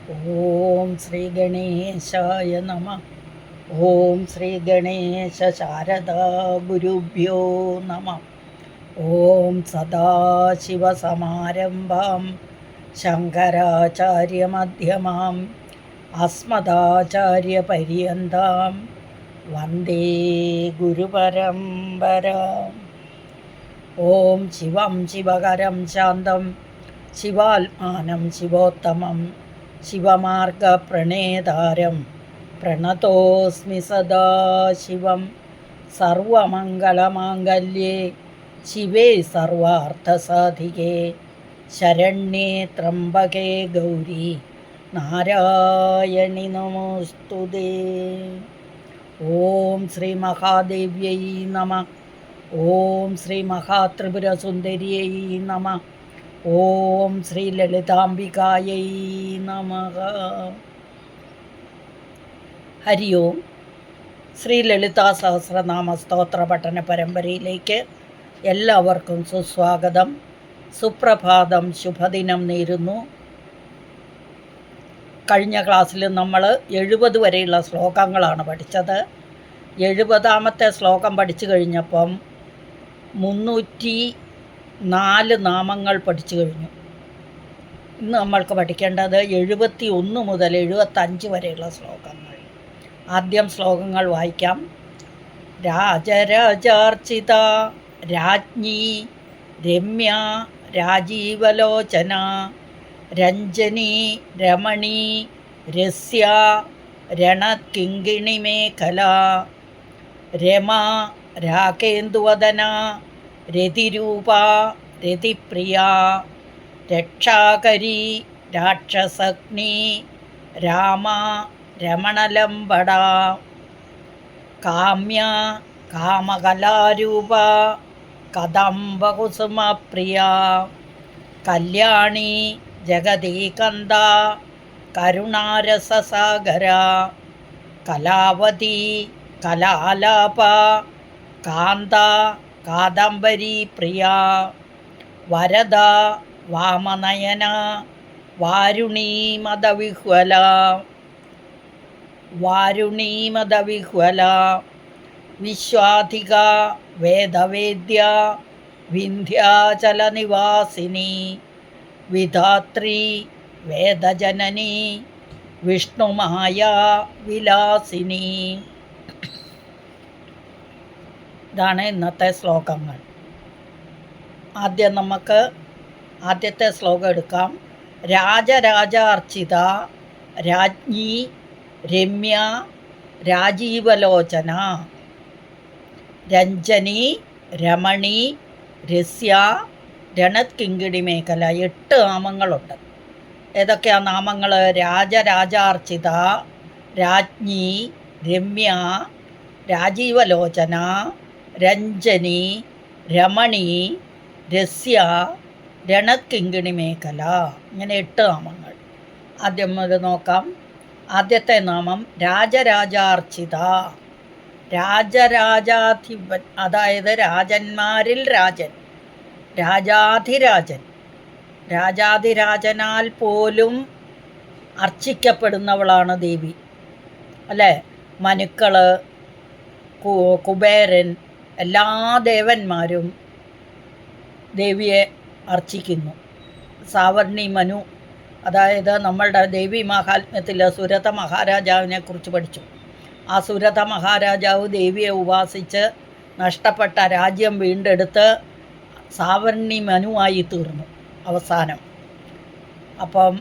ഓം ശ്രീ ഗണേശായ നമ. ഓം ശ്രീ ഗണേശ ശാരദാ ഗുരുഭ്യോ നമ. ഓം സദാശിവസമാരംഭാം ശങ്കരാചാര്യമധ്യമാം അസ്മദാചാര്യപര്യന്താം വന്ദേ ഗുരുപരമ്പരാം. ഓം ശിവം ശിവകരം ശാന്തം ശിവാത്മാനം ശിവോത്തമം ശിവമാർഗപ്രണേതാരം പ്രണതോസ്മി സദാശിവം. സർവമംഗളമാംഗല്യേ ശിവേ സർവാർത്ഥസാധികേ ശരണ്യേ ത്രംബകേ ഗൗരി നാരായണി നമോസ്തുതേ. ഓം ശ്രീ മഹാദേവ്യൈ നമ. ഓം ശ്രീ മഹാത്രിപുരസുന്ദര്यै നമ. ഓം ശ്രീ ലളിതാംബികായൈ നമഃ. ഹരി ഓം. ശ്രീ ലളിതാ സഹസ്രനാമ സ്തോത്ര പഠന പരമ്പരയിലേക്ക് എല്ലാവർക്കും സുസ്വാഗതം. സുപ്രഭാതം, ശുഭദിനം നേരുന്നു. കഴിഞ്ഞ ക്ലാസ്സിൽ നമ്മൾ 70 വരെയുള്ള ശ്ലോകങ്ങളാണ് പഠിച്ചത്. 70ാമത്തെ ശ്ലോകം പഠിച്ചു കഴിഞ്ഞപ്പം 304 നാമങ്ങൾ പഠിച്ചു കഴിഞ്ഞു. ഇന്ന് നമ്മൾക്ക് പഠിക്കേണ്ടത് 71 മുതൽ 75 വരെയുള്ള ശ്ലോകങ്ങൾ. ആദ്യം ശ്ലോകങ്ങൾ വായിക്കാം. രാജരാജാർച്ചിത രാജ്ഞി രമ്യ രാജീവലോചന രഞ്ജനി രമണി രസ്യ രണകിങ്കിണിമേഖല രമ രാകേന്ദുവദന രതിരൂപ രതിപ്രിയ രക്ഷാകരി രാക്ഷസഗ്നി രാമ രമണലംബട കാമ്യ കാമകലാരൂപ കദംബകുസുമപ്രിയ കല്യാണി ജഗദീകന്ദ കരുണാരസസാഗര കലാവതി കലാലാപ കാന്ത കാദംബരി പ്രിയ വരദ വാമനയന വാരുണീമദവിഹ്വല വിശ്വാധിക വേദവേദ്യ വിന്ധ്യാചലനിവാസിനി വിധാത്രി വേദജനനി വിഷ്ണുമായ വിലാസിനി. ഇതാണ് ഇന്നത്തെ ശ്ലോകങ്ങൾ. ആദ്യം നമുക്ക് ആദ്യത്തെ ശ്ലോകം എടുക്കാം. രാജരാജാർച്ചിത രാജ്ഞി രമ്യ രാജീവലോചന രഞ്ജനി രമണി രസ്യ രണകിങ്കിണി മേഖല. 8 നാമങ്ങളുണ്ട്. ഏതൊക്കെയാണ് നാമങ്ങൾ? രാജരാജാർച്ചിത രാജ്ഞി രമ്യ രാജീവലോചന രഞ്ജനി രമണി രസ്യ രണകിങ്കിണി മേഖല. ഇങ്ങനെ 8 നാമങ്ങൾ. ആദ്യം ഇത് നോക്കാം. ആദ്യത്തെ നാമം രാജരാജാർച്ചിത. രാജരാജാധിപൻ, അതായത് രാജന്മാരിൽ രാജൻ, രാജാധിരാജൻ. രാജാധിരാജനാൽ പോലും അർച്ചിക്കപ്പെടുന്നവളാണ് ദേവി, അല്ലേ? മനുക്കൾ, കുബേരൻ, എല്ലാ ദേവന്മാരും ദേവിയെ അർച്ചിക്കുന്നു. സാവർണി മനു, അതായത് നമ്മളുടെ ദേവി മഹാത്മ്യത്തിൽ സുരഥ മഹാരാജാവിനെ കുറിച്ച് പഠിച്ചു. ആ സുരഥ മഹാരാജാവ് ദേവിയെ ഉപാസിച്ച് നഷ്ടപ്പെട്ട രാജ്യം വീണ്ടെടുത്ത് സാവർണി മനുവായി തീർന്നു അവസാനം. അപ്പം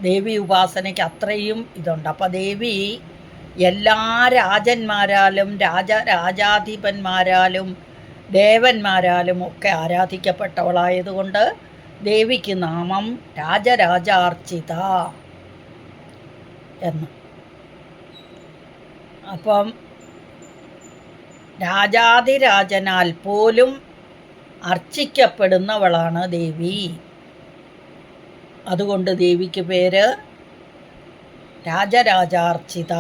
ദേവി ഉപാസനയ്ക്ക് അത്രയും ഇതുണ്ട്. അപ്പം ദേവി എല്ലാ രാജന്മാരാലും രാജാധിപന്മാരാലും ദേവന്മാരാലും ഒക്കെ ആരാധിക്കപ്പെട്ടവളായതുകൊണ്ട് ദേവിക്ക് നാമം രാജരാജാർച്ചിത എന്ന്. അപ്പം രാജാധിരാജനാൽ പോലും അർച്ചിക്കപ്പെടുന്നവളാണ് ദേവി. അതുകൊണ്ട് ദേവിക്ക് പേര് രാജരാജാർച്ചിത.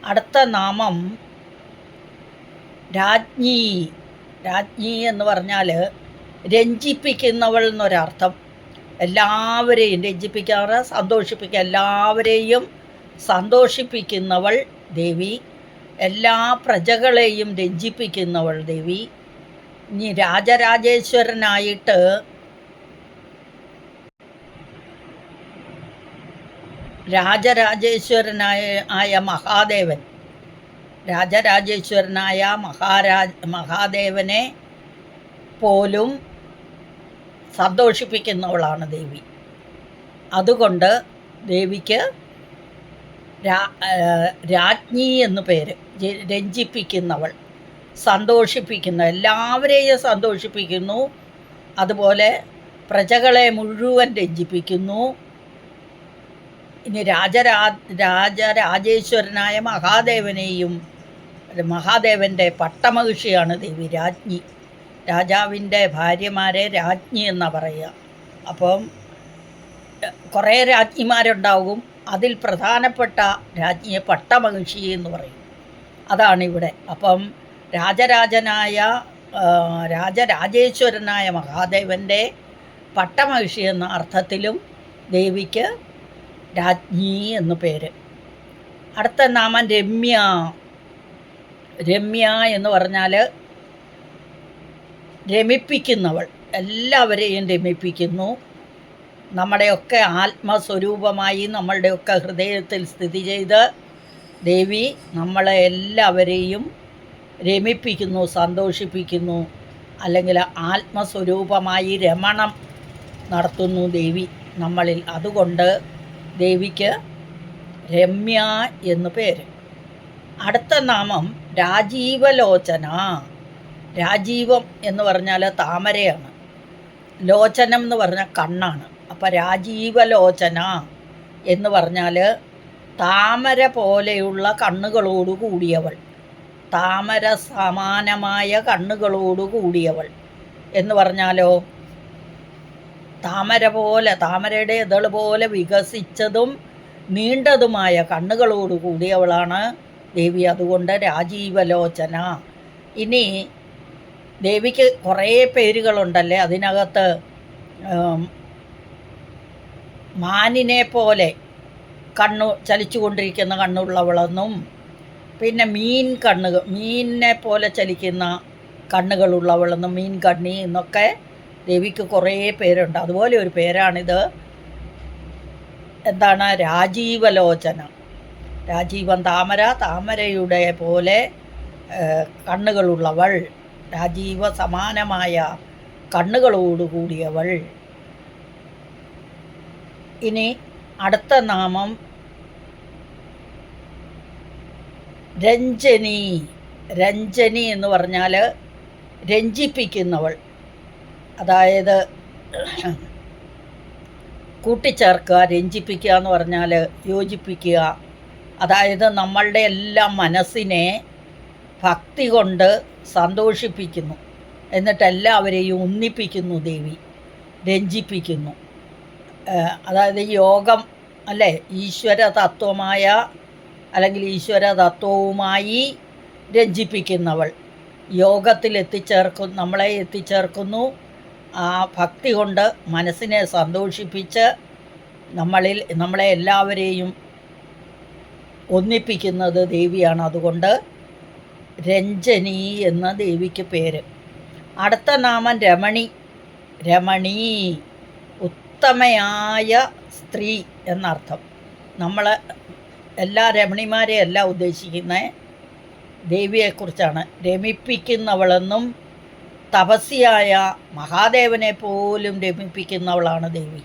അടുത്ത നാമം രാജ്ഞി. രാജ്ഞി എന്ന് പറഞ്ഞാൽ രഞ്ജിപ്പിക്കുന്നവൾ എന്നൊരർത്ഥം. എല്ലാവരെയും രഞ്ജിപ്പിക്കാറ്, സന്തോഷിപ്പിക്കുക, എല്ലാവരെയും സന്തോഷിപ്പിക്കുന്നവൾ ദേവി, എല്ലാ പ്രജകളെയും രഞ്ജിപ്പിക്കുന്നവൾ ദേവി. ഇനി രാജരാജേശ്വരനായിട്ട് ആയ മഹാദേവൻ, രാജരാജേശ്വരനായ മഹാദേവനെ പോലും സന്തോഷിപ്പിക്കുന്നവളാണ് ദേവി. അതുകൊണ്ട് ദേവിക്ക് രാജ്ഞി എന്നു പേര്. രഞ്ജിപ്പിക്കുന്നവൾ, സന്തോഷിപ്പിക്കുന്ന, എല്ലാവരെയും സന്തോഷിപ്പിക്കുന്നു. അതുപോലെ പ്രജകളെ മുഴുവൻ രഞ്ജിപ്പിക്കുന്നു. ഇനി രാജരാജേശ്വരനായ മഹാദേവൻ്റെ പട്ടമഹിഷിയാണ് ദേവി രാജ്ഞി. രാജാവിൻ്റെ ഭാര്യമാരെ രാജ്ഞി എന്നാണ് പറയുക. അപ്പം കുറേ രാജ്ഞിമാരുണ്ടാകും, അതിൽ പ്രധാനപ്പെട്ട രാജ്ഞിയെ പട്ടമഹിഷി എന്ന് പറയും. അതാണിവിടെ. അപ്പം രാജരാജേശ്വരനായ മഹാദേവൻ്റെ പട്ടമഹിഷി എന്ന അർത്ഥത്തിലും ദേവിക്ക് രാജ്ഞി എന്നു പേര്. അടുത്ത നാമം രമ്യ. രമ്യ എന്ന് പറഞ്ഞാൽ രമിപ്പിക്കുന്നവൾ, എല്ലാവരെയും രമിപ്പിക്കുന്നു. നമ്മുടെയൊക്കെ ആത്മസ്വരൂപമായി നമ്മളുടെയൊക്കെ ഹൃദയത്തിൽ സ്ഥിതി ചെയ്ത് ദേവി നമ്മളെ എല്ലാവരെയും രമിപ്പിക്കുന്നു, സന്തോഷിപ്പിക്കുന്നു. അല്ലെങ്കിൽ ആത്മസ്വരൂപമായി രമണം നടത്തുന്നു ദേവി നമ്മളിൽ. അതുകൊണ്ട് ദേവിക്ക് രമ്യ എന്നു പേര്. അടുത്ത നാമം രാജീവലോചന. രാജീവം എന്ന് പറഞ്ഞാൽ താമരയാണ്, ലോചനം എന്ന് പറഞ്ഞാൽ കണ്ണാണ്. അപ്പം രാജീവലോചന എന്ന് പറഞ്ഞാൽ താമര പോലെയുള്ള കണ്ണുകളോടു കൂടിയവൾ, താമര സമാനമായ കണ്ണുകളോടു കൂടിയവൾ എന്ന് പറഞ്ഞാലോ, താമരയുടെ ഇതൾ പോലെ വികസിച്ചതും നീണ്ടതുമായ കണ്ണുകളോട് കൂടിയവളാണ് ദേവി. അതുകൊണ്ട് രാജീവലോചന. ഇനി ദേവിക്ക് കുറേ പേരുകളുണ്ടല്ലേ. അതിനകത്ത് മാനിനെ പോലെ ചലിച്ചുകൊണ്ടിരിക്കുന്ന കണ്ണുള്ളവളെന്നും, പിന്നെ മീനിനെ പോലെ ചലിക്കുന്ന കണ്ണുകളുള്ളവളെന്നും, മീൻ കണ്ണി എന്നൊക്കെ ദേവിക്ക് കുറേ പേരുണ്ട്. അതുപോലെ ഒരു പേരാണിത്. എന്താണ്? രാജീവലോചന. രാജീവം താമരയുടെ പോലെ കണ്ണുകളുള്ളവൾ, രാജീവ സമാനമായ കണ്ണുകളോടുകൂടിയവൾ. ഇനി അടുത്ത നാമം രഞ്ജനി. രഞ്ജനി എന്ന് പറഞ്ഞാൽ രഞ്ജിപ്പിക്കുന്നവൾ, അതായത് കൂട്ടിച്ചേർക്കുക. രഞ്ജിപ്പിക്കുക എന്ന് പറഞ്ഞാൽ യോജിപ്പിക്കുക. അതായത് നമ്മളുടെ എല്ലാം മനസ്സിനെ ഭക്തി കൊണ്ട് സന്തോഷിപ്പിക്കുന്നു, എന്നിട്ട് എല്ലാവരെയും ഒന്നിപ്പിക്കുന്നു ദേവി, രഞ്ജിപ്പിക്കുന്നു. അതായത് യോഗം അല്ലേ, ഈശ്വര തത്വമായ അല്ലെങ്കിൽ ഈശ്വര തത്വവുമായി രഞ്ജിപ്പിക്കുന്നവൾ, യോഗത്തിൽ നമ്മളെ എത്തിച്ചേർക്കുന്നു. ആ ഭക്തി കൊണ്ട് മനസ്സിനെ സന്തോഷിപ്പിച്ച് നമ്മളെ എല്ലാവരെയും ഒന്നിപ്പിക്കുന്നത് ദേവിയാണ്. അതുകൊണ്ട് രഞ്ജനി എന്ന ദേവിക്ക് പേര്. അടുത്ത നാമം രമണി. രമണി ഉത്തമയായ സ്ത്രീ എന്നർത്ഥം. എല്ലാ രമണിമാരെയല്ല ഉദ്ദേശിക്കുന്നത്, ദേവിയെക്കുറിച്ചാണ്. രമിപ്പിക്കുന്നവളെന്നും തപസ്യായ മഹാദേവനെ പോലും രമിപ്പിക്കുന്നവളാണ് ദേവി.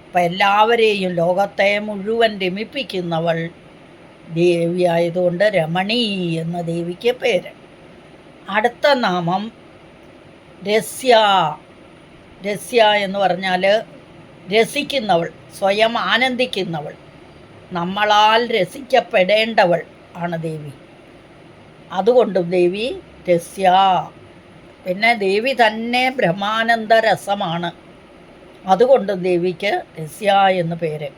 അപ്പം എല്ലാവരെയും, ലോകത്തെ മുഴുവൻ രമിപ്പിക്കുന്നവൾ ദേവിയായതുകൊണ്ട് രമണി എന്ന ദേവിക്ക് പേര്. അടുത്ത നാമം രസ്യ. രസ്യ എന്ന് പറഞ്ഞാൽ രസിക്കുന്നവൾ, സ്വയം ആനന്ദിക്കുന്നവൾ, നമ്മളാൽ രസിക്കപ്പെടേണ്ടവൾ ആണ് ദേവി. അതുകൊണ്ടും ദേവി രസ്യ. പിന്നെ ദേവി തന്നെ ബ്രഹ്മാനന്ദ രസമാണ്. അതുകൊണ്ടും ദേവിക്ക് രസ്യ എന്ന് പേര്.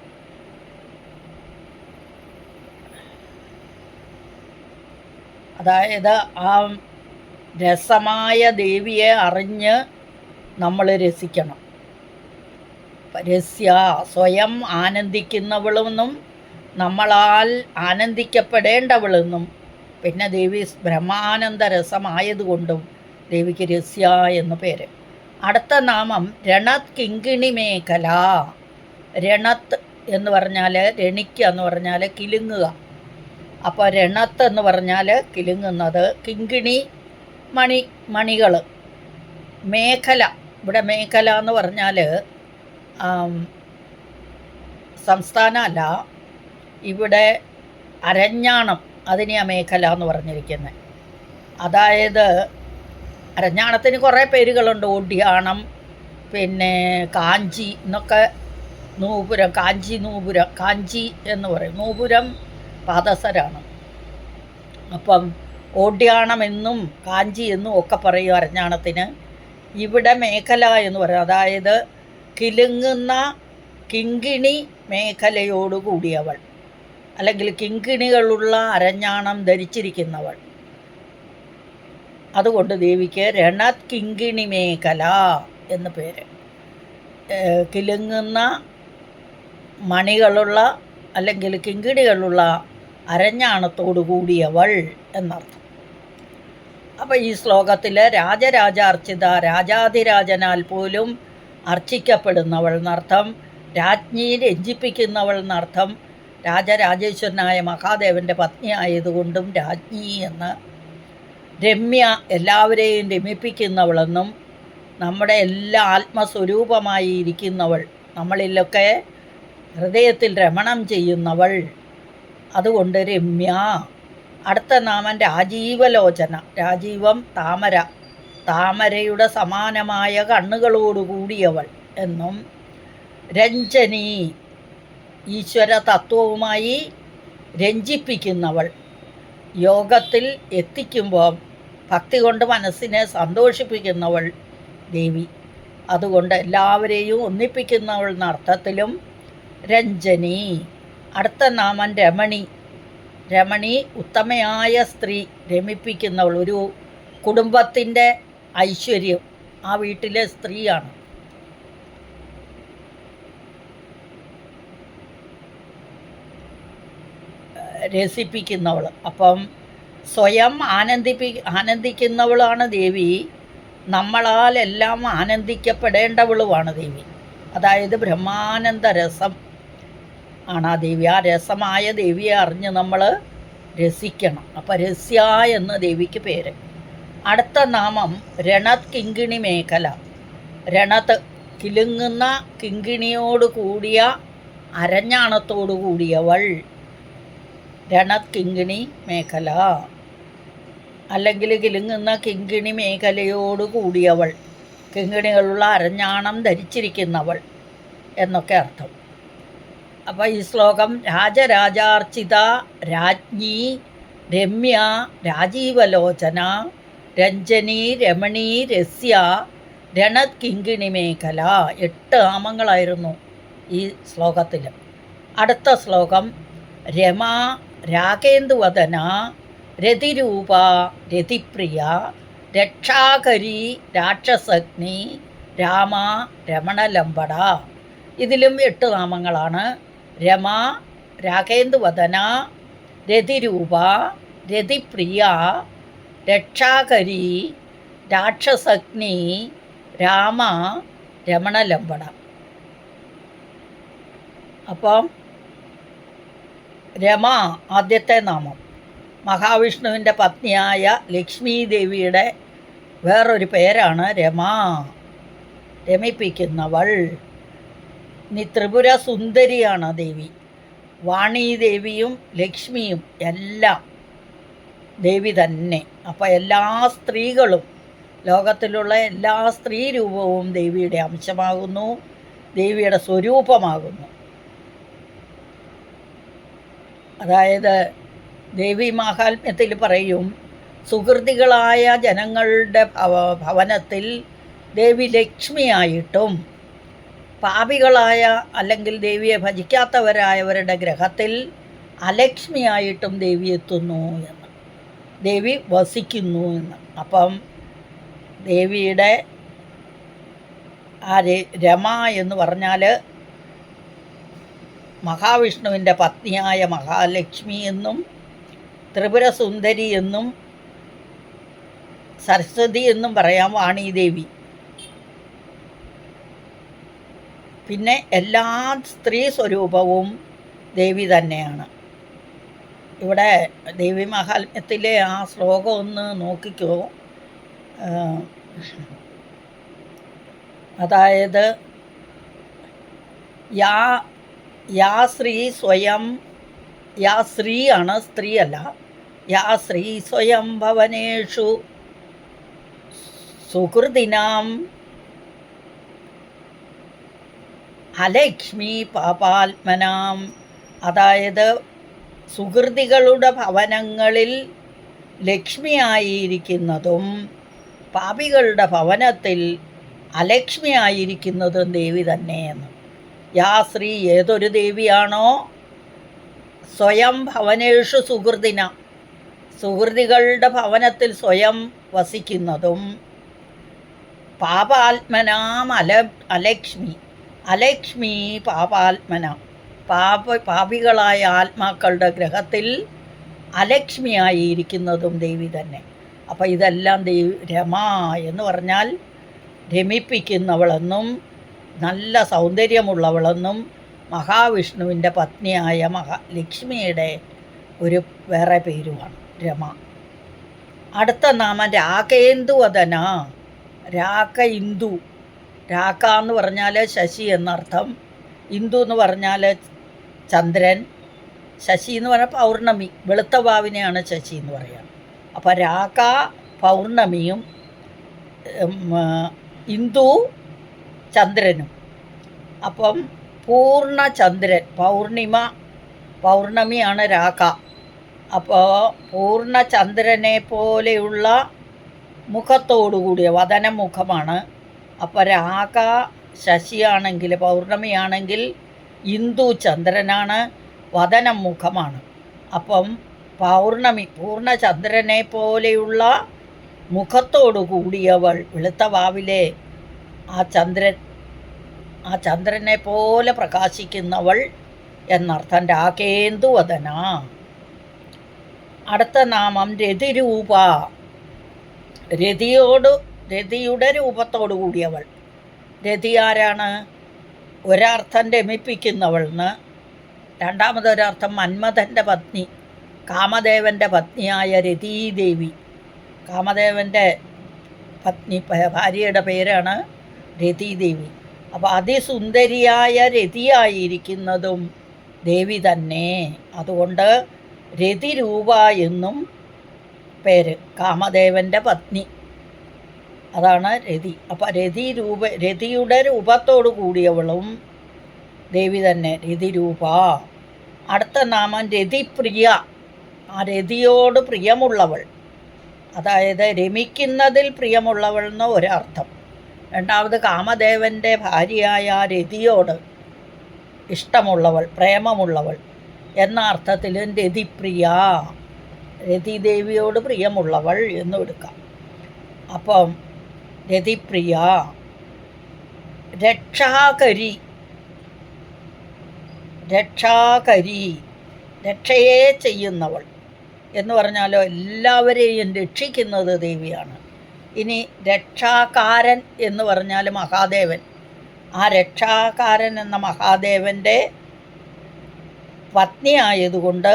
അതായത് ആ രസമായ ദേവിയെ അറിഞ്ഞ് നമ്മൾ രസിക്കണം. രസ്യ സ്വയം ആനന്ദിക്കുന്നവളെന്നും നമ്മളാൽ ആനന്ദിക്കപ്പെടേണ്ടവളെന്നും പിന്നെ ദേവി ബ്രഹ്മാനന്ദ രസമായതുകൊണ്ടും ദേവിക്ക് രസ്യ എന്ന് പേര്. അടുത്ത നാമം രണത് കിങ്കിണി മേഖല. രണത്ത് എന്ന് പറഞ്ഞാൽ രണിക്കുക എന്ന് പറഞ്ഞാൽ കിലുങ്ങുക. അപ്പോൾ രണത്ത് എന്ന് പറഞ്ഞാൽ കിലുങ്ങുന്നത്, കിങ്കിണി മണികൾ. മേഖല, ഇവിടെ മേഖല എന്ന് പറഞ്ഞാൽ സംസ്ഥാനമല്ല, ഇവിടെ അരഞ്ഞാണം, അതിനെയാണ് മേഖല എന്ന് പറഞ്ഞിരിക്കുന്നത്. അതായത് അരഞ്ഞാണത്തിന് കുറേ പേരുകളുണ്ട്. ഒഡിയാണം, പിന്നെ കാഞ്ചി എന്നൊക്കെ, നൂപുരം, കാഞ്ചി നൂപുരം, കാഞ്ചി എന്ന് പറയും. നൂപുരം പാദസരാണ്. അപ്പം ഓഡ്യാണം എന്നും കാഞ്ചി എന്നും ഒക്കെ പറയും അരഞ്ഞാണത്തിന്. ഇവിടെ മേഖല എന്ന് പറയും. അതായത് കിലുങ്ങുന്ന കിങ്കിണി മേഖലയോടുകൂടിയവൾ, അല്ലെങ്കിൽ കിങ്കിണികളുള്ള അരഞ്ഞാണം ധരിച്ചിരിക്കുന്നവൾ. അതുകൊണ്ട് ദേവിക്ക് രണത് കിങ്കിണി മേഖല എന്ന് പേര്. കിലുങ്ങുന്ന മണികളുള്ള അല്ലെങ്കിൽ കിങ്കിണികളുള്ള അരഞ്ഞാണത്തോടു കൂടിയവൾ എന്നർത്ഥം. അപ്പോൾ ഈ ശ്ലോകത്തിൽ രാജരാജാർച്ചിത, രാജാധിരാജനാൽ പോലും അർച്ചിക്കപ്പെടുന്നവൾ എന്നർത്ഥം, രാജ്ഞി രഞ്ജിപ്പിക്കുന്നവൾ എന്നർത്ഥം, രാജരാജേശ്വരനായ മഹാദേവൻ്റെ പത്നി ആയതുകൊണ്ടും രാജ്ഞി എന്ന്. രമ്യ, എല്ലാവരെയും രമിപ്പിക്കുന്നവളെന്നും, നമ്മുടെ എല്ലാ ആത്മസ്വരൂപമായി ഇരിക്കുന്നവൾ, നമ്മളിലൊക്കെ ഹൃദയത്തിൽ രമണം ചെയ്യുന്നവൾ, അതുകൊണ്ട് രമ്യ. അടുത്ത നാമം രാജീവലോചന. രാജീവം താമര, താമരയുടെ സമാനമായ കണ്ണുകളോടുകൂടിയവൾ എന്നും. രഞ്ജനി, ഈശ്വര തത്വവുമായി രഞ്ജിപ്പിക്കുന്നവൾ, യോഗത്തിൽ എത്തിക്കുമ്പോൾ ഭക്തി കൊണ്ട് മനസ്സിനെ സന്തോഷിപ്പിക്കുന്നവൾ ദേവി. അതുകൊണ്ട് എല്ലാവരെയും ഒന്നിപ്പിക്കുന്നവൾ എന്ന അർത്ഥത്തിലും രഞ്ജനി. അടുത്ത നാമം രമണി. രമണി ഉത്തമയായ സ്ത്രീ, രമിപ്പിക്കുന്നവൾ, ഒരു കുടുംബത്തിൻ്റെ ഐശ്വര്യം ആ വീട്ടിലെ സ്ത്രീയാണ്. രസിപ്പിക്കുന്നവൾ. അപ്പം സ്വയം ആനന്ദിക്കുന്നവളാണ് ദേവി. നമ്മളാൽ എല്ലാം ആനന്ദിക്കപ്പെടേണ്ടവളുമാണ് ദേവി. അതായത് ബ്രഹ്മാനന്ദ രസം ആണ് ആ ദേവി. ആ രസമായ ദേവിയെ അറിഞ്ഞ് നമ്മൾ രസിക്കണം. അപ്പം രസ്യ എന്ന് ദേവിക്ക് പേര്. അടുത്ത നാമം രണത് കിങ്കിണി മേഖല. രണത്ത്, കിലുങ്ങുന്ന കിങ്കിണിയോട് കൂടിയ അരഞ്ഞാണത്തോടു കൂടിയവൾ, രണത് കിങ്കിണി മേഖല, അല്ലെങ്കിൽ കിലുങ്ങുന്ന കിങ്കിണി മേഖലയോട് കൂടിയവൾ, കിങ്കിണികളുള്ള അരഞ്ഞാണം ധരിച്ചിരിക്കുന്നവൾ എന്നൊക്കെ അർത്ഥം. അപ്പോൾ ഈ ശ്ലോകം രാജരാജാർച്ചിത, രാജ്ഞി, രമ്യ, രാജീവലോചന, രഞ്ജനി, രമണി, രസ്യ, രണത് കിങ്കിണി മേഖല. 8 നാമങ്ങളായിരുന്നു ഈ ശ്ലോകത്തിൽ. അടുത്ത ശ്ലോകം രമ, രാഗേന്ദുവദന, രതിരൂപ, രതിപ്രിയ, രക്ഷാകരി, രാക്ഷസഗ്നി, രാമ, രമണലംബട. ഇതിലും 8 നാമങ്ങളാണ്. രമ, രാഗേന്ദുവദന, രതിരൂപ, രതിപ്രിയ, രക്ഷാകരി, രാക്ഷസഗ്നി, രാമ, രമണലംബട. അപ്പം രമ ആദ്യത്തെ നാമം. മഹാവിഷ്ണുവിൻ്റെ പത്നിയായ ലക്ഷ്മി ദേവിയുടെ വേറൊരു പേരാണ് രമ, രമിപ്പിക്കുന്നവൾ. ത്രിപുര സുന്ദരിയാണ് ദേവി. വാണി ദേവിയും ലക്ഷ്മിയും എല്ലാം ദേവി തന്നെ. അപ്പോൾ എല്ലാ സ്ത്രീകളും, ലോകത്തിലുള്ള എല്ലാ സ്ത്രീ രൂപവും ദേവിയുടെ അംശമാകുന്നു, ദേവിയുടെ സ്വരൂപമാകുന്നു. അതായത് ദേവി മാഹാത്മ്യത്തിൽ പറയും, സുഹൃതികളായ ജനങ്ങളുടെ ഭവനത്തിൽ ദേവി ലക്ഷ്മിയായിട്ടും, പാപികളായ അല്ലെങ്കിൽ ദേവിയെ ഭജിക്കാത്തവരായവരുടെ ഗ്രഹത്തിൽ അലക്ഷ്മിയായിട്ടും ദേവി എത്തുന്നു എന്ന്, ദേവി വസിക്കുന്നു എന്ന്. അപ്പം ദേവിയുടെ ആ രമ എന്ന് പറഞ്ഞാൽ മഹാവിഷ്ണുവിൻ്റെ പത്നിയായ മഹാലക്ഷ്മി എന്നും ത്രിപുരസുന്ദരി എന്നും സരസ്വതി എന്നും പറയാം വാണീദേവി. പിന്നെ എല്ലാ സ്ത്രീ സ്വരൂപവും ദേവി തന്നെയാണ്. ഇവിടെ ദേവി മഹാത്മ്യത്തിലെ ആ ശ്ലോകം ഒന്ന് നോക്കിക്കോ. അതായത് യാ ശ്രീ സ്വയം, യാ സ്ത്രീയാണ്, സ്ത്രീയല്ല. യാ ശ്രീ സ്വയം ഭവനേഷു സുഹൃദിനാം അലക്ഷ്മി പാപാത്മനാം. അതായത് സുഹൃതികളുടെ ഭവനങ്ങളിൽ ലക്ഷ്മിയായിരിക്കുന്നതും പാപികളുടെ ഭവനത്തിൽ അലക്ഷ്മിയായിരിക്കുന്നതും ദേവി തന്നെയെന്ന്. യാ ശ്രീ ഏതൊരു ദേവിയാണോ സ്വയം ഭവനേഷു സുഹൃദിന, സുഹൃതികളുടെ ഭവനത്തിൽ സ്വയം വസിക്കുന്നതും പാപാത്മനാം അലക്ഷ്മി, അലക്ഷ്മി പാപാത്മന, പാപികളായ ആത്മാക്കളുടെ ഗ്രഹത്തിൽ അലക്ഷ്മിയായിരിക്കുന്നതും ദേവി തന്നെ. അപ്പോൾ ഇതെല്ലാം രമ എന്ന് പറഞ്ഞാൽ രമിപ്പിക്കുന്നവളെന്നും നല്ല സൗന്ദര്യമുള്ളവളെന്നും മഹാവിഷ്ണുവിൻ്റെ പത്നിയായ ലക്ഷ്മിയുടെ ഒരു വേറെ പേരുമാണ് രമ. അടുത്ത നാമം രാകേന്ദുവദന. രാക ഇന്ദു. രാക എന്ന് പറഞ്ഞാൽ ശശി എന്നർത്ഥം. ഇന്ദു എന്ന് പറഞ്ഞാൽ ചന്ദ്രൻ. ശശി എന്ന് പറഞ്ഞാൽ പൗർണമി, വെളുത്ത വാവിനെയാണ് ശശി എന്ന് പറയുക. അപ്പോൾ രാക പൗർണമിയും ഇന്ദു ചന്ദ്രനും. അപ്പം പൂർണ്ണചന്ദ്രൻ, പൗർണമിയാണ് രാക. അപ്പോൾ പൂർണ്ണചന്ദ്രനെ പോലെയുള്ള മുഖത്തോടുകൂടിയ വദനമുഖമാണ്. അപ്പോൾ രാക ശശിയാണെങ്കിൽ, പൗർണമിയാണെങ്കിൽ ഇന്ദു ചന്ദ്രനാണ്, വദനം മുഖമാണ്. അപ്പം പൗർണമി പൂർണ്ണചന്ദ്രനെ പോലെയുള്ള മുഖത്തോടു കൂടിയവൾ, വെളുത്ത വാവിലെ ആ ചന്ദ്രനെ പോലെ പ്രകാശിക്കുന്നവൾ എന്നർത്ഥം. രാകേന്ദുവദന. അടുത്ത നാമം രതിരൂപ. രതിയുടെ രൂപത്തോടു കൂടിയവൾ. രതി ആരാണ്? ഒരർത്ഥം രമിപ്പിക്കുന്നവൾ എന്ന്, രണ്ടാമതൊരർത്ഥം മന്മഥൻ്റെ പത്നി, കാമദേവൻ്റെ പത്നിയായ രതീദേവി. കാമദേവൻ്റെ പത്നി, ഭാര്യയുടെ പേരാണ് രതീദേവി. അപ്പോൾ അതിസുന്ദരിയായ രതിയായിരിക്കുന്നതും ദേവി തന്നെ. അതുകൊണ്ട് രതിരൂപ എന്നും പേര്. കാമദേവൻ്റെ പത്നി, അതാണ് രതി. അപ്പോൾ രതിയുടെ രൂപത്തോടു കൂടിയവളും ദേവി തന്നെ, രതിരൂപ. അടുത്ത നാമം രതിപ്രിയ. ആ രതിയോട് പ്രിയമുള്ളവൾ, അതായത് രമിക്കുന്നതിൽ പ്രിയമുള്ളവൾ എന്ന ഒരർത്ഥം. രണ്ടാമത് കാമദേവൻ്റെ ഭാര്യയായ രതിയോട് ഇഷ്ടമുള്ളവൾ, പ്രേമമുള്ളവൾ എന്ന അർത്ഥത്തിലും രതിപ്രിയ, രതിദേവിയോട് പ്രിയമുള്ളവൾ എന്നും എടുക്കാം. അപ്പം രതിപ്രിയ. രക്ഷാകരി. രക്ഷയെ ചെയ്യുന്നവൾ എന്ന് പറഞ്ഞാലോ എല്ലാവരെയും രക്ഷിക്കുന്നത് ദേവിയാണ്. ഇനി രക്ഷാകാരൻ എന്ന് പറഞ്ഞാൽ മഹാദേവൻ. ആ രക്ഷാകാരൻ എന്ന മഹാദേവൻ്റെ പത്നി ആയതുകൊണ്ട്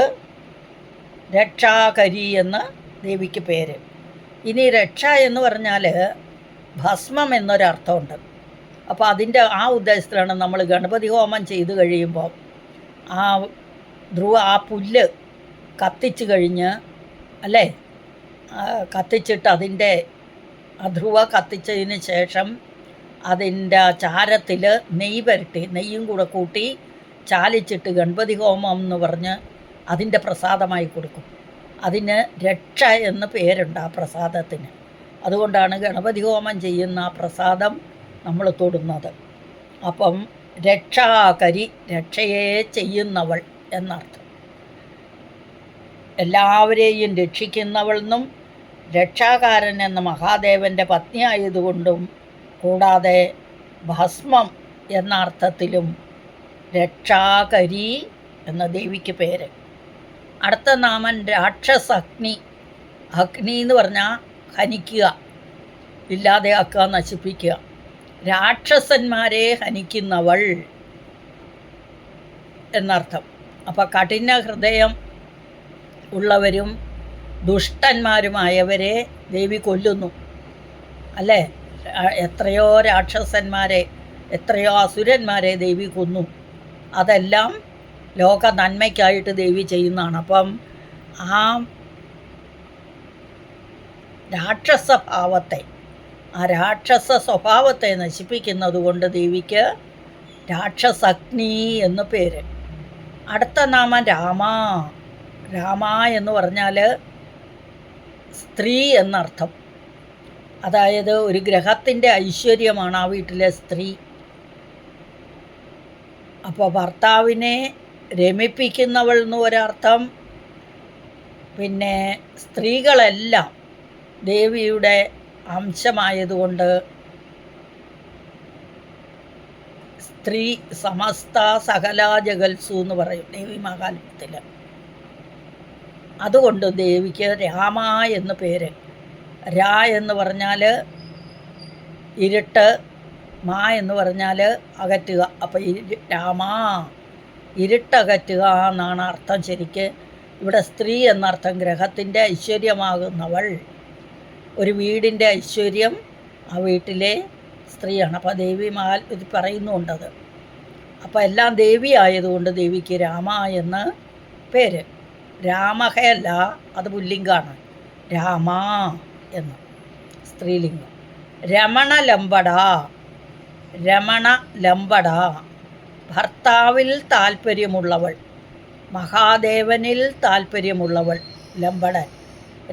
രക്ഷാകരി എന്ന് ദേവിക്ക് പേര്. ഇനി രക്ഷ എന്ന് പറഞ്ഞാൽ ഭസ്മം എന്നൊരർത്ഥമുണ്ട്. അപ്പോൾ അതിൻ്റെ ആ ഉദ്ദേശത്തിലാണ് നമ്മൾ ഗണപതി ഹോമം ചെയ്ത് കഴിയുമ്പോൾ ആ പുല്ല് കത്തിച്ച് കഴിഞ്ഞ്, അല്ലേ, കത്തിച്ചിട്ട് അതിൻ്റെ ധ്രുവ കത്തിച്ചതിന് ശേഷം അതിൻ്റെ ചാരത്തിൽ നെയ്യ് പുരട്ടി, നെയ്യും കൂടെ കൂട്ടി ചാലിച്ചിട്ട് ഗണപതി ഹോമം എന്ന് പറഞ്ഞ് അതിൻ്റെ പ്രസാദമായി കൊടുക്കും. അതിന് രക്ഷ എന്ന് പേരുണ്ട് ആ പ്രസാദത്തിന്. അതുകൊണ്ടാണ് ഗണപതി ഹോമം ചെയ്യുന്ന ആ പ്രസാദം നമ്മൾ തൊടുന്നത്. അപ്പം രക്ഷാകരി, രക്ഷയെ ചെയ്യുന്നവൾ എന്നർത്ഥം. എല്ലാവരെയും രക്ഷിക്കുന്നവളെന്നും രക്ഷാകാരൻ എന്ന മഹാദേവൻ്റെ പത്നി ആയതുകൊണ്ടും, കൂടാതെ ഭസ്മം എന്ന അർത്ഥത്തിലും രക്ഷാകരി എന്ന ദേവിക്ക് പേര്. അടുത്ത നാമം രാക്ഷസഗ്നി. അഗ്നി എന്ന് പറഞ്ഞാൽ ഹനിക്കുക, ഇല്ലാതെയാക്കുക, നശിപ്പിക്കുക. രാക്ഷസന്മാരെ ഹനിക്കുന്നവൾ എന്നർത്ഥം. അപ്പം കഠിന ഹൃദയം ഉള്ളവരും ദുഷ്ടന്മാരുമായവരെ ദേവി കൊല്ലുന്നു, അല്ലേ? എത്രയോ രാക്ഷസന്മാരെ, എത്രയോ അസുരന്മാരെ ദേവി കൊന്നു. അതെല്ലാം ലോക നന്മയ്ക്കായിട്ട് ദേവി ചെയ്യുന്നതാണ്. അപ്പം ആ രാക്ഷസ സ്വഭാവത്തെ നശിപ്പിക്കുന്നത് കൊണ്ട് ദേവിക്ക് രാക്ഷസഗ്നി എന്ന് പേര്. അടുത്ത നാമം രാമ. രാമ എന്ന് പറഞ്ഞാൽ സ്ത്രീ എന്നർത്ഥം. അതായത് ഒരു ഗ്രഹത്തിൻ്റെ ഐശ്വര്യമാണ് ആ വീട്ടിലെ സ്ത്രീ. അപ്പോൾ ഭർത്താവിനെ രമിപ്പിക്കുന്നവൾ എന്ന് ഒരർത്ഥം. പിന്നെ സ്ത്രീകളെല്ലാം ദേവിയുടെ അംശമായതുകൊണ്ട് സ്ത്രീ സമസ്ത സകല ജഗൽസു എന്ന് പറയും ദേവി മഹാത്മ്യത്തിൽ. അതുകൊണ്ട് ദേവിക്ക് രാമ എന്ന് പേര്. രാ എന്ന് പറഞ്ഞാൽ ഇരുട്ട്, മാ എന്ന് പറഞ്ഞാൽ അകറ്റുക. അപ്പോൾ രാമ ഇരുട്ടകറ്റുക എന്നാണ് അർത്ഥം. ശരിക്ക് ഇവിടെ സ്ത്രീ എന്നർത്ഥം. ഗ്രഹത്തിൻ്റെ ഐശ്വര്യമാകുന്നവൾ, ഒരു വീടിൻ്റെ ഐശ്വര്യം ആ വീട്ടിലെ സ്ത്രീയാണ്. അപ്പോൾ ദേവി ഇത് പറയുന്നുണ്ടത്. അപ്പോൾ എല്ലാം ദേവി ആയതുകൊണ്ട് ദേവിക്ക് രാമ എന്ന് പേര്. രാമഹയല്ല, അത് പുല്ലിംഗാണ്. രാമ എന്ന് സ്ത്രീലിംഗം. രമണലമ്പട. ഭർത്താവിൽ താല്പര്യമുള്ളവൾ, മഹാദേവനിൽ താല്പര്യമുള്ളവൾ. ലമ്പടൻ,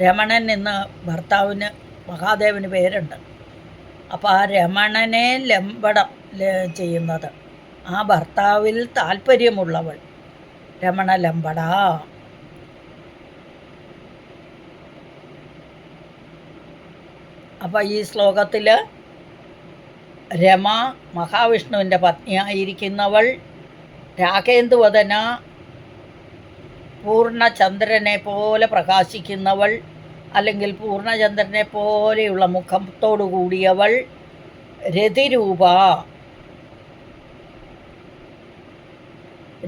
രമണൻ എന്ന് ഭർത്താവിന്, മഹാദേവന് പേരുണ്ട്. അപ്പോൾ ആ രമണനെ ലമ്പടം ചെയ്യുന്നത്, ആ ഭർത്താവിൽ താല്പര്യമുള്ളവൾ രമണലമ്പട. അപ്പോൾ ഈ ശ്ലോകത്തിൽ രമ മഹാവിഷ്ണുവിൻ്റെ പത്നിയായിരിക്കുന്നവൾ, രാകേന്ദുവദന പൂർണ്ണചന്ദ്രനെ പോലെ പ്രകാശിക്കുന്നവൾ, അല്ലെങ്കിൽ പൂർണ്ണചന്ദ്രനെ പോലെയുള്ള മുഖത്തോടു കൂടിയവൾ, രതിരൂപ,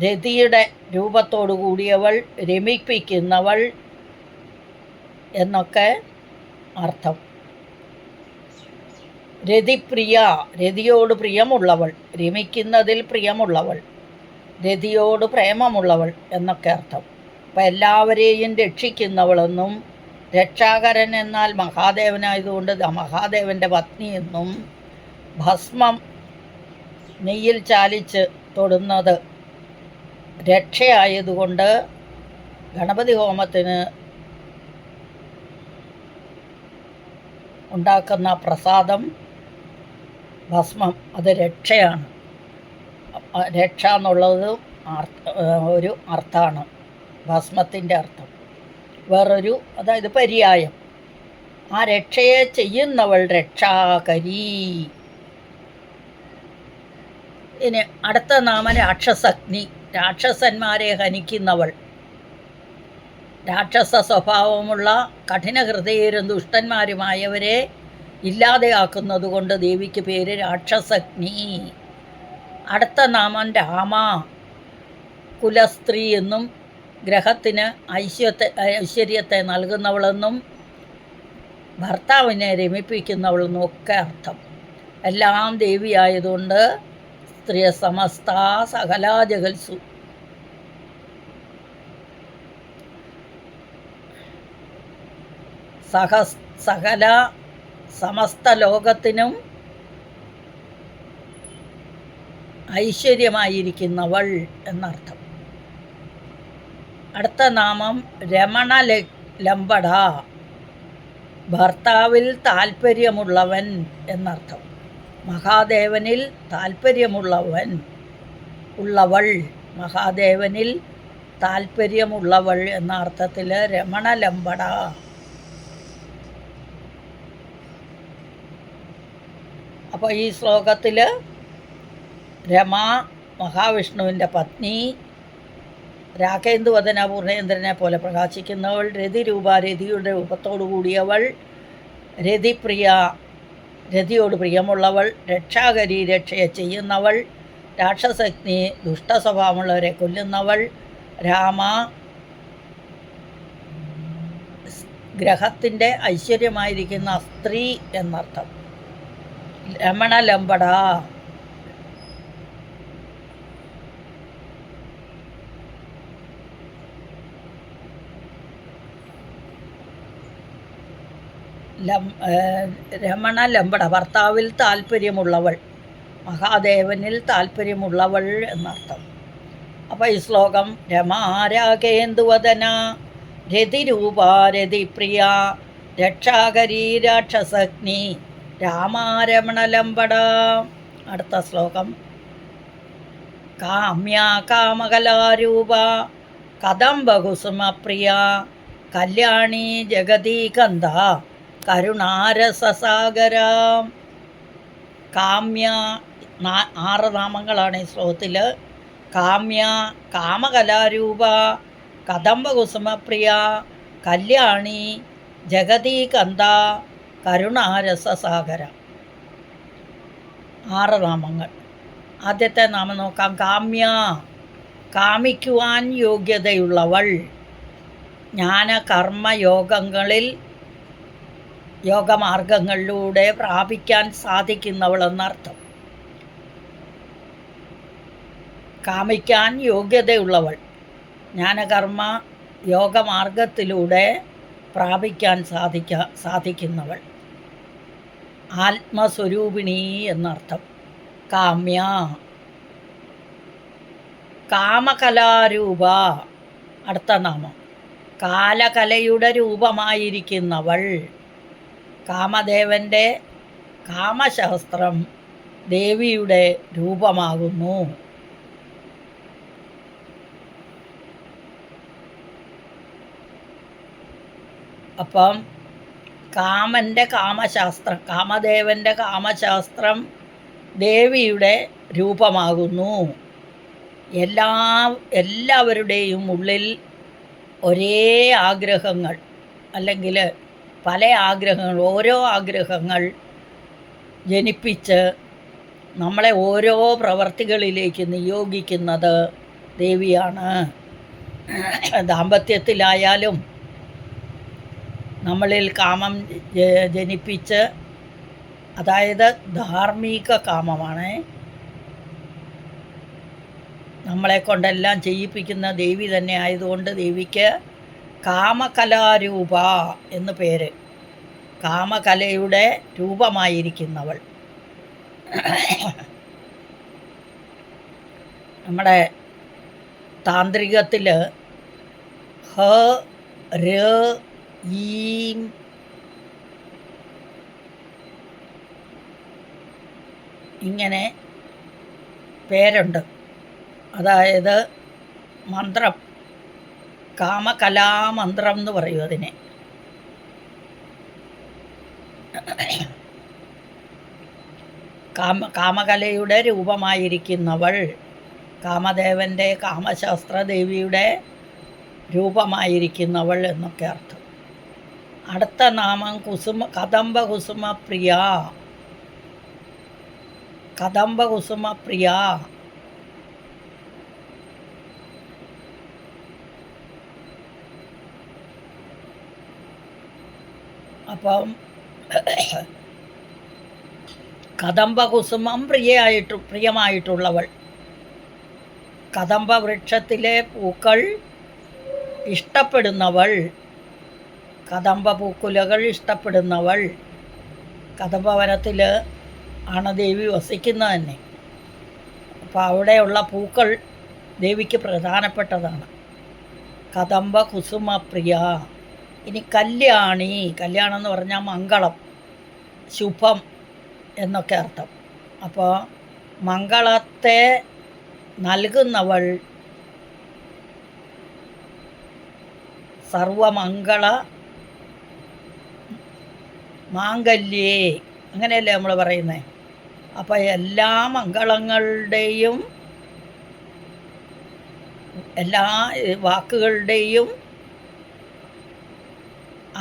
രതിയുടെ രൂപത്തോടു കൂടിയവൾ, രമിപ്പിക്കുന്നവൾ എന്നൊക്കെ അർത്ഥം. രതിപ്രിയ, രതിയോട് പ്രിയമുള്ളവൾ, രമിക്കുന്നതിൽ പ്രിയമുള്ളവൾ, രതിയോട് പ്രേമമുള്ളവൾ എന്നൊക്കെ അർത്ഥം. അപ്പം എല്ലാവരെയും രക്ഷിക്കുന്നവളെന്നും, രക്ഷാകരൻ എന്നാൽ മഹാദേവനായതുകൊണ്ട് മഹാദേവൻ്റെ പത്നി എന്നും, ഭസ്മം നെയ്യിൽ ചാലിച്ച് തൊടുന്നത് രക്ഷയായതുകൊണ്ട് ഗണപതി ഹോമത്തിന് ഉണ്ടാക്കുന്ന പ്രസാദം ഭസ്മം, അത് രക്ഷയാണ്. രക്ഷ എന്നുള്ളത് ഒരു അർത്ഥമാണ് ഭസ്മത്തിൻ്റെ അർത്ഥം. വേറൊരു, അതായത് പര്യായം. ആ രക്ഷയെ ചെയ്യുന്നവൾ രക്ഷാകരി. ഇനി അടുത്ത നാമം രാക്ഷസഗ്നി. രാക്ഷസന്മാരെ ഹനിക്കുന്നവൾ. രാക്ഷസ സ്വഭാവമുള്ള കഠിന ഹൃദയരും ദുഷ്ടന്മാരുമായവരെ ഇല്ലാതെയാക്കുന്നത് കൊണ്ട് ദേവിക്ക് പേര് രാക്ഷസഗ്നി. അടുത്ത നാമം രാമ. കുലസ്ത്രീ എന്നും ഗ്രഹത്തിന് ഐശ്വര്യത്തെ നൽകുന്നവളെന്നും ഭർത്താവിനെ രമിപ്പിക്കുന്നവളെന്നും ഒക്കെ അർത്ഥം. എല്ലാം ദേവിയായതുകൊണ്ട് സ്ത്രീ സമസ്ത സകല ജഗൽസു. സകല സമസ്ത ലോകത്തിനും ഐശ്വര്യമായിരിക്കുന്നവൾ എന്നർത്ഥം. അടുത്ത നാമം രമണലമ്പട. ഭർത്താവിൽ താല്പര്യമുള്ളവൻ എന്നർത്ഥം. മഹാദേവനിൽ താല്പര്യമുള്ളവൻ, ഉള്ളവൾ, മഹാദേവനിൽ താല്പര്യമുള്ളവൾ എന്ന അർത്ഥത്തിൽ രമണലമ്പട. അപ്പോൾ ഈ ശ്ലോകത്തിൽ രമ മഹാവിഷ്ണുവിൻ്റെ പത്നി, രാകേന്ദുവദന പൂർണേന്ദ്രനെ പോലെ പ്രകാശിക്കുന്നവൾ, രതിരൂപ രതിയുടെ രൂപത്തോടു കൂടിയവൾ, രതിപ്രിയ രതിയോട് പ്രിയമുള്ളവൾ, രക്ഷാകരി രക്ഷയെ ചെയ്യുന്നവൾ, രാക്ഷസഗ്നി ദുഷ്ടസ്വഭാവമുള്ളവരെ കൊല്ലുന്നവൾ, രാമ ഗ്രഹത്തിൻ്റെ ഐശ്വര്യമായിരിക്കുന്ന സ്ത്രീ എന്നർത്ഥം. രമണലമ്പട രമണലമ്പട ഭർത്താവിൽ താല്പര്യമുള്ളവൾ, മഹാദേവനിൽ താല്പര്യമുള്ളവൾ എന്നർത്ഥം. അപ്പോൾ ഈ ശ്ലോകം രമാരാകേന്ദുവദന രതിരൂപ രതിപ്രിയ രക്ഷാകരീ രാക്ഷസഗ്നി രാമാരമണലമ്പട. അടുത്ത ശ്ലോകം കാമ്യ കാമകലാരൂപ കദംബകുസുമപ്രിയ കല്യാണി ജഗതീകന്ത കരുണാരസസാഗര. കാമ്യ 6 നാമങ്ങളാണ് ഈ ശ്ലോകത്തിൽ. കാമ്യ കാമകലാരൂപ കദംബകുസുമപ്രിയ കല്യാണി ജഗതീകന്ത കരുണാരസസാഗര. 6 നാമങ്ങൾ. ആദ്യത്തെ നാമം നോക്കാം. കാമ്യ കാമിക്കുവാൻ യോഗ്യതയുള്ളവൾ, ജ്ഞാനകർമ്മയോഗങ്ങളിൽ യോഗമാർഗങ്ങളിലൂടെ പ്രാപിക്കാൻ സാധിക്കുന്നവൾ എന്നർത്ഥം. കാമിക്കാൻ യോഗ്യതയുള്ളവൾ, ജ്ഞാനകർമ്മ യോഗമാർഗത്തിലൂടെ പ്രാപിക്കാൻ സാധിക്കുന്നവൾ, ആത്മസ്വരൂപിണി എന്നർത്ഥം. കാമ്യ കാമകലാരൂപ. അടുത്ത നാമം കാലകലയുടെ രൂപമായിരിക്കുന്നവൾ, കാമദേവൻ്റെ കാമശാസ്ത്രം ദേവിയുടെ രൂപമാകുന്നു. അപ്പം കാമൻ്റെ കാമശാസ്ത്രം, കാമദേവൻ്റെ കാമശാസ്ത്രം ദേവിയുടെ രൂപമാകുന്നു. എല്ലാവരുടെയും ഉള്ളിൽ ഒരേ ആഗ്രഹങ്ങൾ, അല്ലെങ്കിൽ പല ആഗ്രഹങ്ങൾ, ഓരോ ആഗ്രഹങ്ങൾ ജനിപ്പിച്ച് നമ്മളെ ഓരോ പ്രവർത്തികളിലേക്ക് നിയോഗിക്കുന്നത് ദേവിയാണ്. ദാമ്പത്യത്തിലായാലും നമ്മളിൽ കാമം ജനിപ്പിച്ച്, അതായത് ധാർമ്മിക കാമമാണ്, നമ്മളെ കൊണ്ടെല്ലാം ചെയ്യിപ്പിക്കുന്ന ദേവി തന്നെ ആയതുകൊണ്ട് ദേവിക്ക് കാമകലാരൂപ എന്ന് പേര്. കാമകലയുടെ രൂപമായിരിക്കുന്നവൾ. നമ്മുടെ താന്ത്രികത്തിൽ ഹ ര ഈം ഇങ്ങനെ പേരുണ്ട്. അതായത് മന്ത്രം, കാമകലാമന്ത്രം എന്ന് പറയും അതിനെ. കാമകലയുടെ രൂപമായിരിക്കുന്നവൾ, കാമദേവൻ്റെ കാമശാസ്ത്ര ദേവിയുടെ രൂപമായിരിക്കുന്നവൾ എന്നൊക്കെ അർത്ഥം. അടുത്ത നാമം കദംബകുസുമപ്രിയ. കദംബകുസുമപ്രിയ അപ്പം കദംബകുസുമം പ്രിയമായിട്ടുള്ളവൾ, കദംബ വൃക്ഷത്തിലെ പൂക്കൾ ഇഷ്ടപ്പെടുന്നവൾ, കദംബ പൂക്കുലകൾ ഇഷ്ടപ്പെടുന്നവൾ. കദംബവനത്തിൽ ആണ് ദേവി വസിക്കുന്നത് തന്നെ. അപ്പോൾ അവിടെയുള്ള പൂക്കൾ ദേവിക്ക് പ്രധാനപ്പെട്ടതാണ്. കദംബ കുസുമപ്രിയ. ഇനി കല്യാണി. കല്യാണം എന്ന് പറഞ്ഞാൽ മംഗളം, ശുഭം എന്നൊക്കെ അർത്ഥം. അപ്പോൾ മംഗളത്തെ നൽകുന്നവൾ, സർവമംഗള മാംഗല്യേ, അങ്ങനെയല്ലേ നമ്മൾ പറയുന്നത്. അപ്പം എല്ലാ മംഗളങ്ങളുടെയും എല്ലാ വാക്കുകളുടെയും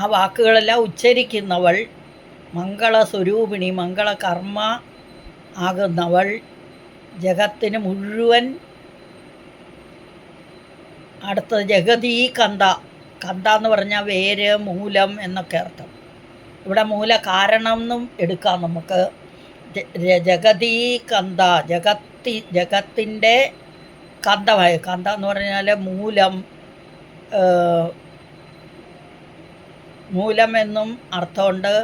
ആ വാക്കുകളെല്ലാം ഉച്ചരിക്കുന്നവൾ, മംഗളസ്വരൂപിണി, മംഗളകർമ്മ ആകുന്നവൾ, ജഗത്തിന് മുഴുവൻ. അടുത്തത് ജഗതീ കന്ത. കന്ത എന്ന് പറഞ്ഞാൽ വേര്, മൂലം എന്നൊക്കെ അർത്ഥം. ഇവിടെ മൂല കാരണം എന്നും എടുക്കാം നമുക്ക്. ജഗതീ കന്ത, ജഗത്തിൻ്റെ കന്തമായ. കന്ത എന്ന് പറഞ്ഞാൽ മൂലം, മൂലം എന്നും അർത്ഥമുണ്ട്.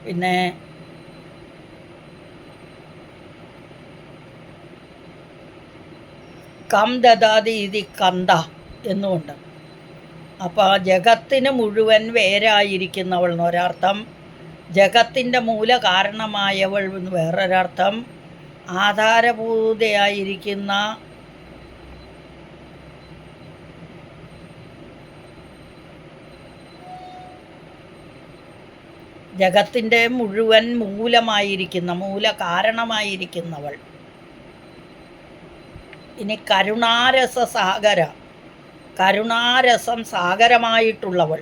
പിന്നെ കം ദദാതി ഇതി കന്ത എന്നുമുണ്ട്. അപ്പോൾ ജഗത്തിന് മുഴുവൻ വേരായിരിക്കുന്നവൾ എന്നൊരർത്ഥം, ജഗത്തിൻ്റെ മൂല കാരണമായവൾ എന്ന് വേറൊരർത്ഥം, ആധാരഭൂതയായിരിക്കുന്ന ജഗത്തിൻ്റെ മുഴുവൻ മൂലമായിരിക്കുന്ന, മൂല കാരണമായിരിക്കുന്നവൾ. ഇനി കരുണാരസ സാഗര, കരുണാരസം സാഗരമായിട്ടുള്ളവൾ,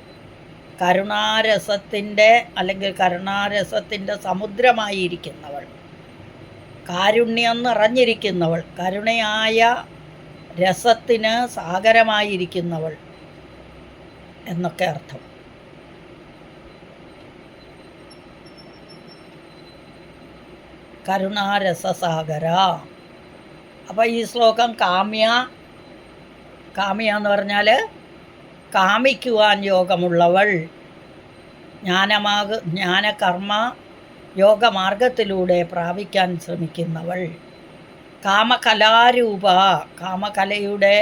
കരുണാരസത്തിൻ്റെ അല്ലെങ്കിൽ കരുണാരസത്തിൻ്റെ സമുദ്രമായിരിക്കുന്നവൾ, കാരുണ്യം നിറഞ്ഞിരിക്കുന്നവൾ, കരുണയായ രസത്തിന് സാഗരമായിരിക്കുന്നവൾ എന്നൊക്കെ അർത്ഥം. കരുണാരസസാഗര. അപ്പോൾ ഈ ശ്ലോകം കാമ്യ എന്ന് പറഞ്ഞാൽ കാമിക്കുവാൻ യോഗമുള്ളവൾ, ജ്ഞാനകർമ്മ യോഗമാർഗത്തിലൂടെ പ്രാപിക്കാൻ ശ്രമിക്കുന്നവൾ, കാമകലാരൂപ, കാമകലയുടെ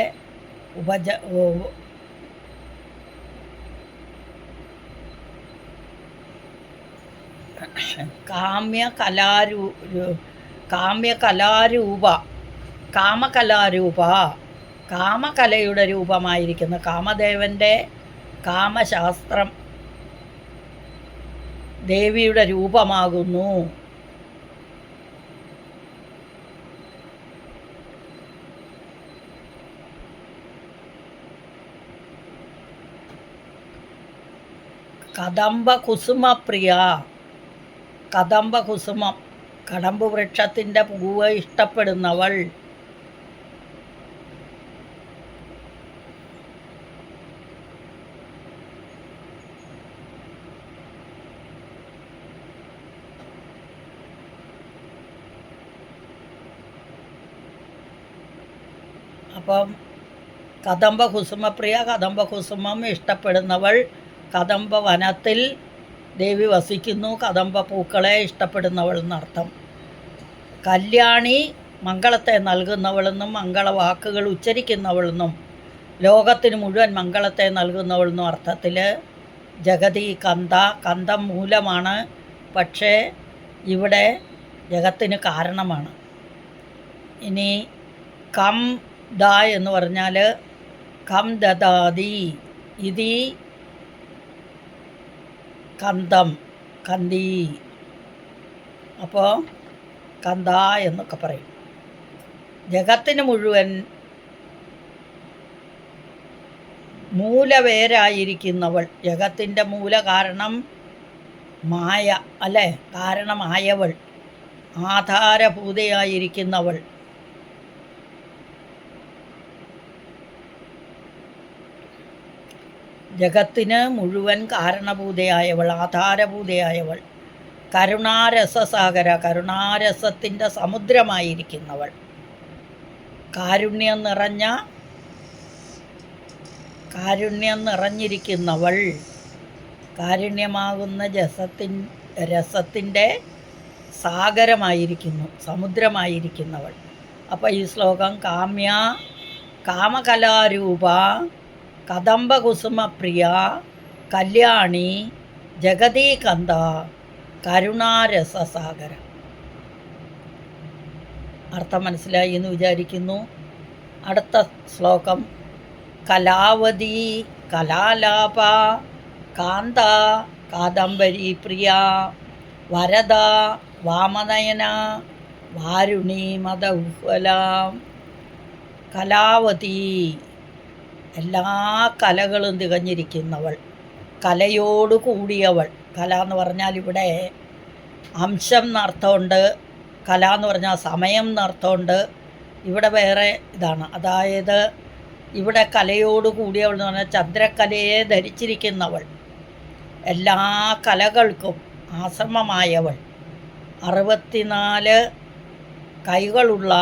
കാമകലാരൂപ, കാമകലയുടെ രൂപമായിരിക്കുന്ന കാമദേവൻ്റെ കാമശാസ്ത്രം ദേവിയുടെ രൂപമാകുന്നു. കദംബകുസുമപ്രിയ, കദംബകുസുമം, കടമ്പ് വൃക്ഷത്തിൻ്റെ പൂവ് ഇഷ്ടപ്പെടുന്നവൾ, അപ്പം കദംബകുസുമപ്രിയ, കദംബകുസുമം ഇഷ്ടപ്പെടുന്നവൾ, കദംബ വനത്തിൽ ദേവി വസിക്കുന്നു, കദംബ പൂക്കളെ ഇഷ്ടപ്പെടുന്നവൾ എന്നർത്ഥം. കല്യാണി, മംഗളത്തെ നൽകുന്നവളെന്നും മംഗളവാക്കുകൾ ഉച്ചരിക്കുന്നവളെന്നും ലോകത്തിന് മുഴുവൻ മംഗളത്തെ നൽകുന്നവളെന്നും അർത്ഥത്തിൽ. ജഗതി കന്ത, കന്തം മൂലമാണ്, പക്ഷേ ഇവിടെ ജഗത്തിന് കാരണമാണ്. ഇനി കം ദ എന്ന് പറഞ്ഞാൽ കം ദദാതി ഇതി കന്തം, കന്തി. അപ്പോൾ കന്ത എന്നൊക്കെ പറയും. ജഗത്തിന് മുഴുവൻ മൂലവേരായിരിക്കുന്നവൾ, ജഗത്തിൻ്റെ മൂല കാരണം മായ അല്ലേ, കാരണമായവൾ, ആധാരഭൂതയായിരിക്കുന്നവൾ, ജഗത്തിന് മുഴുവൻ കാരണഭൂതയായവൾ, ആധാരഭൂതയായവൾ, കരുണാരസസാഗര, കരുണാരസത്തിൻ്റെ സമുദ്രമായിരിക്കുന്നവൾ, കാരുണ്യം നിറഞ്ഞിരിക്കുന്നവൾ, കാരുണ്യമാകുന്ന രസത്തിൻ്റെ സാഗരമായിരിക്കുന്നു, സമുദ്രമായിരിക്കുന്നവൾ. അപ്പോൾ ഈ ശ്ലോകം കാമ്യ, കാമകലാരൂപ, കദംബകുസുമപ്രിയ, കല്യാണി, ജഗതീകന്ത, കരുണാരസസാഗര. അർത്ഥം മനസ്സിലായി എന്ന് വിചാരിക്കുന്നു. അടുത്ത ശ്ലോകം കലാവതി, കലാലാപ, കാന്ത, കാദംബരി പ്രിയ, വരദ, വാമനയന വാരുണി മദഉജ്വലാം കലാവതി, എല്ലാ കലകളും തികഞ്ഞിരിക്കുന്നവൾ, കലയോട് കൂടിയവൾ. കല എന്ന് പറഞ്ഞാൽ ഇവിടെ അംശം എന്നർത്ഥമുണ്ട്, കല എന്ന് പറഞ്ഞാൽ സമയം എന്നർത്ഥമുണ്ട്. ഇവിടെ വേറെ ഇതാണ്. അതായത് ഇവിടെ കലയോട് കൂടിയവൾ എന്ന് പറഞ്ഞാൽ ചന്ദ്രക്കലയെ ധരിച്ചിരിക്കുന്നവൾ, എല്ലാ കലകൾക്കും ആശ്രമമായവൾ, 64 കൈകളുള്ള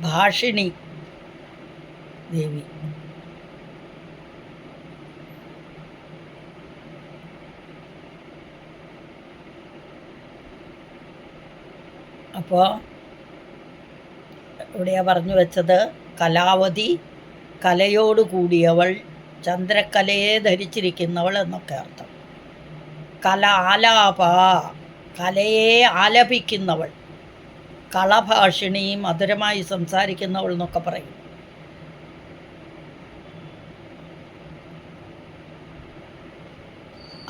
ഭാഷിണി ദേവി. അപ്പോൾ ഇവിടെയാണ് പറഞ്ഞു വെച്ചത് കലാവതി, കലയോട് കൂടിയവൾ, ചന്ദ്രക്കലയെ ധരിച്ചിരിക്കുന്നവൾ എന്നൊക്കെ അർത്ഥം. കലാലാപ, കലയെ ആലപിക്കുന്നവൾ, കളഭാഷിണി, മധുരമായി സംസാരിക്കുന്നവൾ എന്നൊക്കെ പറയും.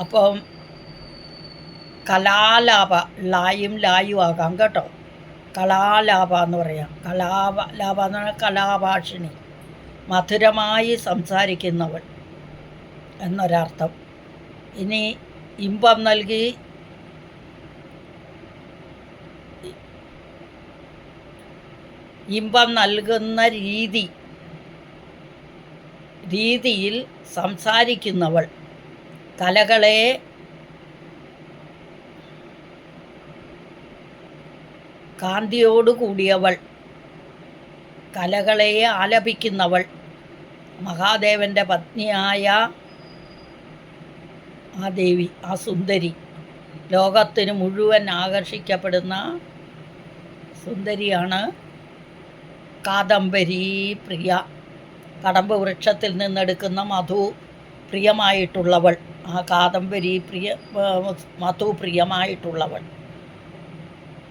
അപ്പം കലാലാപ, ലായും ലായും ആകാം കേട്ടോ. കലാലാപ എന്ന് പറയാം. ലാപ എന്ന് പറഞ്ഞാൽ കലാഭാഷിണി, മധുരമായി സംസാരിക്കുന്നവൾ എന്നൊരർത്ഥം. ഇനി ഇമ്പം നൽകി, ഇമ്പം നൽകുന്ന രീതിയിൽ സംസാരിക്കുന്നവൾ, കലകളെ കാന്തിയോട് കൂടിയവൾ, കലകളെ ആലപിക്കുന്നവൾ, മഹാദേവൻ്റെ പത്നിയായ ആ ദേവി, ആ സുന്ദരി, ലോകത്തിന് മുഴുവൻ ആകർഷിക്കപ്പെടുന്ന സുന്ദരിയാണ് കാദംബരി പ്രിയ. കടമ്പ് വൃക്ഷത്തിൽ നിന്നെടുക്കുന്ന മധു പ്രിയമായിട്ടുള്ളവൾ, ആ കാദംബരി മധു പ്രിയമായിട്ടുള്ളവൾ.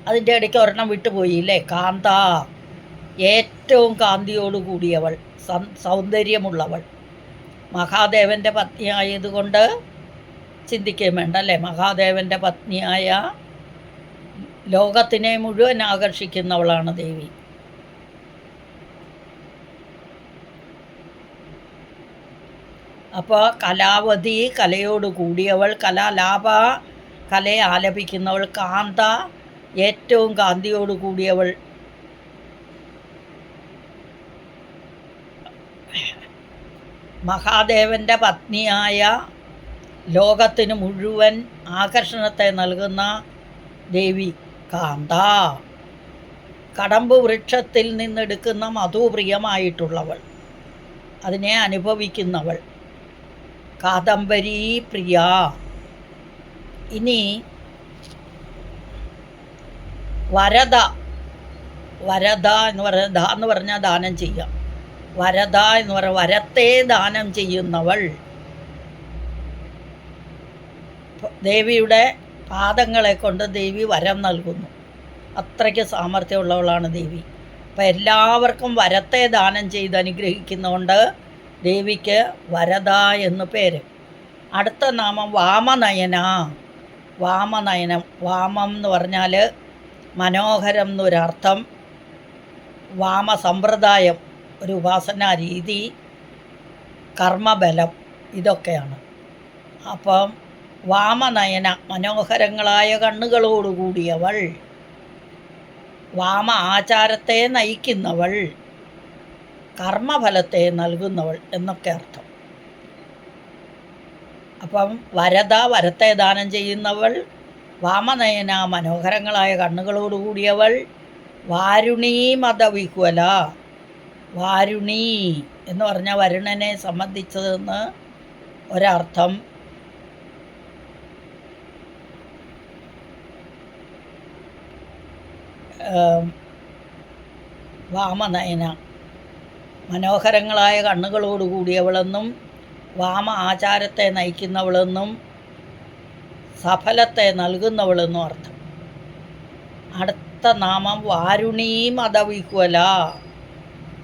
അതിൻ്റെ ഇടയ്ക്ക് ഒരെണ്ണം വിട്ടുപോയില്ലേ, കാന്ത, ഏറ്റവും കാന്തിയോട് കൂടിയവൾ, സൗന്ദര്യമുള്ളവൾ. മഹാദേവൻ്റെ പത്നിയായതുകൊണ്ട് ചിന്തിക്കുകയും വേണ്ട അല്ലേ. മഹാദേവൻ്റെ പത്നിയായ ലോകത്തിനെ മുഴുവൻ ആകർഷിക്കുന്നവളാണ് ദേവി. അപ്പോൾ കലാവതി, കലയോട് കൂടിയവൾ, കലാലാപ, കലയെ ആലപിക്കുന്നവൾ, കാന്ത, ഏറ്റവും കാന്തിയോട് കൂടിയവൾ, മഹാദേവൻ്റെ പത്നിയായ ലോകത്തിന് മുഴുവൻ ആകർഷണത്തെ നൽകുന്ന ദേവി കാന്ത, കടമ്പ് വൃക്ഷത്തിൽ നിന്നെടുക്കുന്ന മധുപ്രിയമായിട്ടുള്ളവൾ, അതിനെ അനുഭവിക്കുന്നവൾ, കാദംബരി പ്രിയ. ഇനി വരദ, വരദ എന്ന് പറഞ്ഞാൽ ദാനം ചെയ്യാം. വരദ എന്ന് പറഞ്ഞാൽ വരത്തെ ദാനം ചെയ്യുന്നവൾ. ദേവിയുടെ പാദങ്ങളെ കൊണ്ട് ദേവി വരം നൽകുന്നു. അത്രയ്ക്ക് സാമർഥ്യമുള്ളവളാണ് ദേവി. അപ്പം എല്ലാവർക്കും വരത്തെ ദാനം ചെയ്ത് അനുഗ്രഹിക്കുന്നതുകൊണ്ട് ദേവിക്ക് വരദ എന്ന് പേര്. അടുത്ത നാമം വാമനയന. വാമനയനം, വാമം എന്ന് പറഞ്ഞാൽ മനോഹരം എന്നൊരർത്ഥം. വാമസമ്പ്രദായം, ഒരു ഉപാസനാ രീതി, കർമ്മബലം, ഇതൊക്കെയാണ്. അപ്പം വാമനയന, മനോഹരങ്ങളായ കണ്ണുകളോടുകൂടിയവൾ, വാമ ആചാരത്തെ നയിക്കുന്നവൾ, കർമ്മഫലത്തെ നൽകുന്നവൾ എന്നൊക്കെ അർത്ഥം. അപ്പം വരദ, വരത്തെ ദാനം ചെയ്യുന്നവൾ, വാമനയന, മനോഹരങ്ങളായ കണ്ണുകളോടുകൂടിയവൾ, വാരുണി മദവിഹ്വല. വാരുണി എന്ന് പറഞ്ഞാൽ വരുണനെ സംബന്ധിച്ചതെന്ന് ഒരർത്ഥം. വാമനയന, മനോഹരങ്ങളായ കണ്ണുകളോടുകൂടിയവളെന്നും വാമ ആചാരത്തെ നയിക്കുന്നവളെന്നും സഫലത്തെ നൽകുന്നവളെന്നും അർത്ഥം. അടുത്ത നാമം വാരുണി മദവിഹ്വല.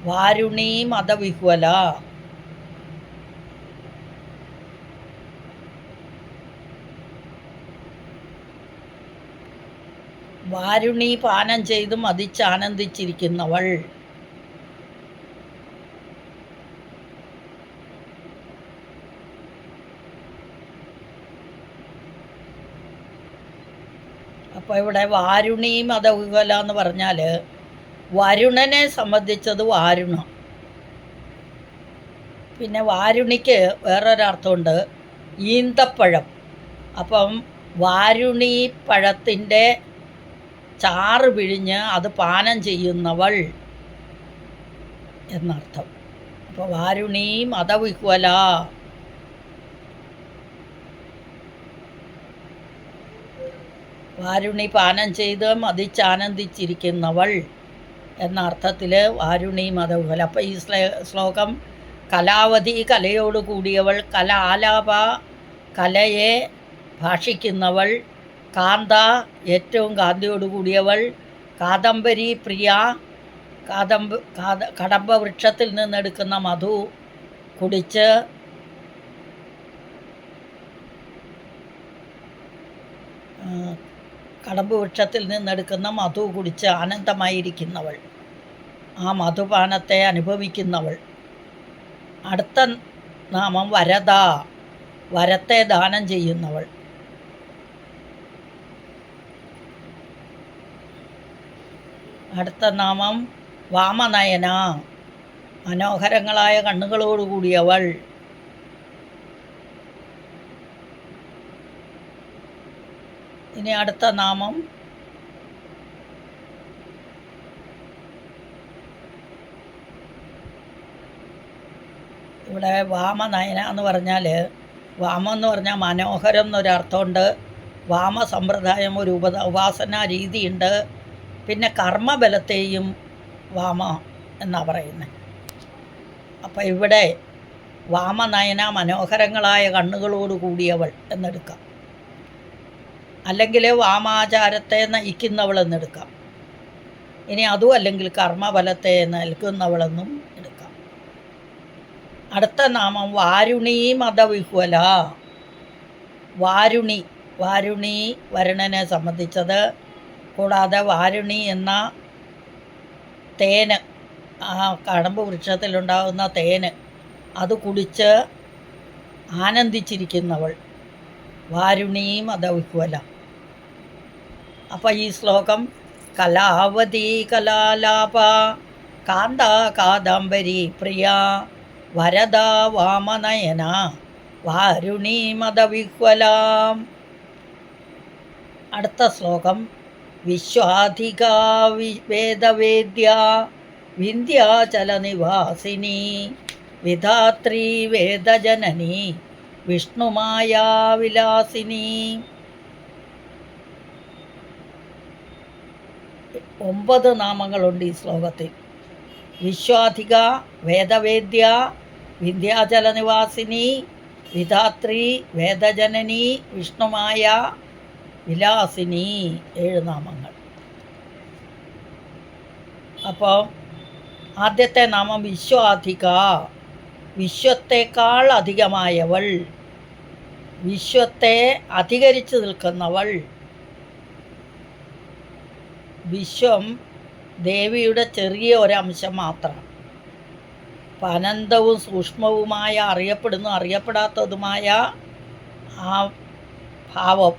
വാരുണി മദവിഹ്വല. വാരുണി പാനം ചെയ്ത് മതിച്ചാനന്ദിച്ചിരിക്കുന്നവൾ. അപ്പോൾ ഇവിടെ വാരുണി മതവികല എന്ന് പറഞ്ഞാൽ വരുണനെ സംബന്ധിച്ചത് വാരുണം. പിന്നെ വാരുണിക്ക് വേറൊരർത്ഥമുണ്ട്, ഈന്തപ്പഴം. അപ്പം വാരുണി പഴത്തിൻ്റെ ചാറ് പിഴിഞ്ഞ് അത് പാനം ചെയ്യുന്നവൾ എന്നർത്ഥം. അപ്പോൾ വാരുണി മതവിഹ്വല. വാരുണി പാനം ചെയ്ത് മതിച്ചാനന്ദിച്ചിരിക്കുന്നവൾ എന്ന അർത്ഥത്തിൽ വാരുണി മതവിഹ്വല. അപ്പോൾ ഈ ശ്ലോകം കലാവതി കലയോട് കൂടിയവൾ, കല ആലാപ കലയെ ഭാഷിക്കുന്നവൾ, കാന്ത ഏറ്റവും കാന്തിയോട് കൂടിയവൾ, കാദംബരി പ്രിയ കടമ്പ വൃക്ഷത്തിൽ നിന്നെടുക്കുന്ന മധു കുടിച്ച് കടമ്പ് വൃക്ഷത്തിൽ നിന്നെടുക്കുന്ന മധു കുടിച്ച് ആനന്ദമായിരിക്കുന്നവൾ, ആ മധുപാനത്തെ അനുഭവിക്കുന്നവൾ. അടുത്ത നാമം വരദ, വരത്തെ ദാനം ചെയ്യുന്നവൾ. അടുത്ത നാമം വാമനയന, മനോഹരങ്ങളായ കണ്ണുകളോടുകൂടിയവൾ. ഇനി അടുത്ത നാമം ഇവിടെ വാമനയന എന്ന് പറഞ്ഞാൽ, വാമം എന്ന് പറഞ്ഞാൽ മനോഹരം എന്നൊരർത്ഥമുണ്ട്. വാമ സമ്പ്രദായം ഒരു ഉപാസനാ രീതിയുണ്ട്. പിന്നെ കർമ്മബലത്തെയും വാമ എന്നാണ് പറയുന്നത്. അപ്പം ഇവിടെ വാമനയന, മനോഹരങ്ങളായ കണ്ണുകളോട് കൂടിയവൾ എന്നെടുക്കാം. അല്ലെങ്കിൽ വാമാചാരത്തെ നയിക്കുന്നവൾ എന്നെടുക്കാം. ഇനി അതും അല്ലെങ്കിൽ കർമ്മബലത്തെ നൽകുന്നവളെന്നും എടുക്കാം. അടുത്ത നാമം വാരുണി മതവിഹ്വല. വാരുണി, വാരുണി വരുണനെ സംബന്ധിച്ചത്. കൂടാതെ വാരുണി എന്ന തേന്, ആ കടമ്പ് വൃക്ഷത്തിലുണ്ടാകുന്ന തേന്, അത് കുടിച്ച് ആനന്ദിച്ചിരിക്കുന്നവൾ, വാരുണി മതവിഹ്വല. അപ്പം ഈ ശ്ലോകം കലാവതി കലാലാപ കാന്ത കാദംബരി പ്രിയ വരദ വാമനയന വാരുണി മതവിഹ്വല. അടുത്ത ശ്ലോകം വിശ്വാധിക വേദവേദ്യ വിന്ധ്യാചലനിവാസിനി വിധാത്രി വേദജനനി വിഷ്ണുമായാവിലാസിനി. 9 നാമങ്ങളുണ്ട് ഈ ശ്ലോകത്തിൽ. വിശ്വാധിക, വേദവേദ്യ, വിന്ധ്യാചലനിവാസിനി, വിധാത്രി, വേദജനനി, വിഷ്ണുമായ, വിലാസിനി. 7 നാമങ്ങൾ. അപ്പോൾ ആദ്യത്തെ നാമം വിശ്വാധിക, വിശ്വത്തേക്കാൾ അധികമായവൾ, വിശ്വത്തെ അധികരിച്ചു നിൽക്കുന്നവൾ. വിശ്വം ദേവിയുടെ ചെറിയ ഒരംശം മാത്രമാണ്. അനന്തവും സൂക്ഷ്മവുമായ, അറിയപ്പെടാത്തതുമായ ആ ഭാവം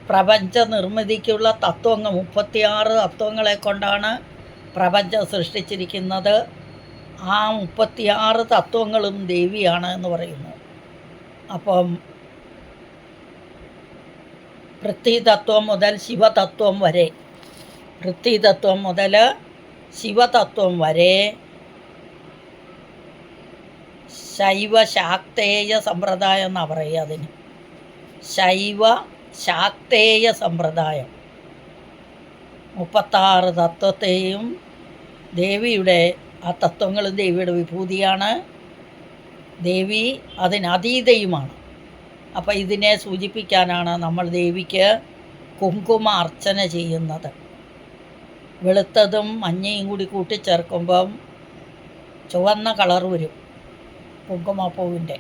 പ്രപഞ്ച നിർമ്മിതിക്കുള്ള തത്വങ്ങൾ 36 തത്വങ്ങളെ കൊണ്ടാണ് പ്രപഞ്ചം സൃഷ്ടിച്ചിരിക്കുന്നത്. ആ 36 തത്വങ്ങളും ദേവിയാണ് എന്ന് പറയുന്നു. അപ്പം പൃഥ്വിതത്വം മുതൽ ശിവതത്വം വരെ, പൃഥ്വിതത്വം മുതൽ ശിവതത്വം വരെ ശൈവ ശാക്തേയ സമ്പ്രദായം എന്നാണ് പറയുക. അതിന് ശൈവ ശാക്തേയ സമ്പ്രദായം 36 തത്വത്തെയും ദേവിയുടെ, ആ തത്വങ്ങളും ദേവിയുടെ വിഭൂതിയാണ്. ദേവി അതിനതീതയുമാണ്. അപ്പോൾ ഇതിനെ സൂചിപ്പിക്കാനാണ് നമ്മൾ ദേവിക്ക് കുങ്കുമ അർച്ചന ചെയ്യുന്നത്. വെളുത്തതും മഞ്ഞയും കൂടി കൂട്ടിച്ചേർക്കുമ്പം ചുവന്ന കളർ വരും കുങ്കുമപ്പൂവിൻ്റെ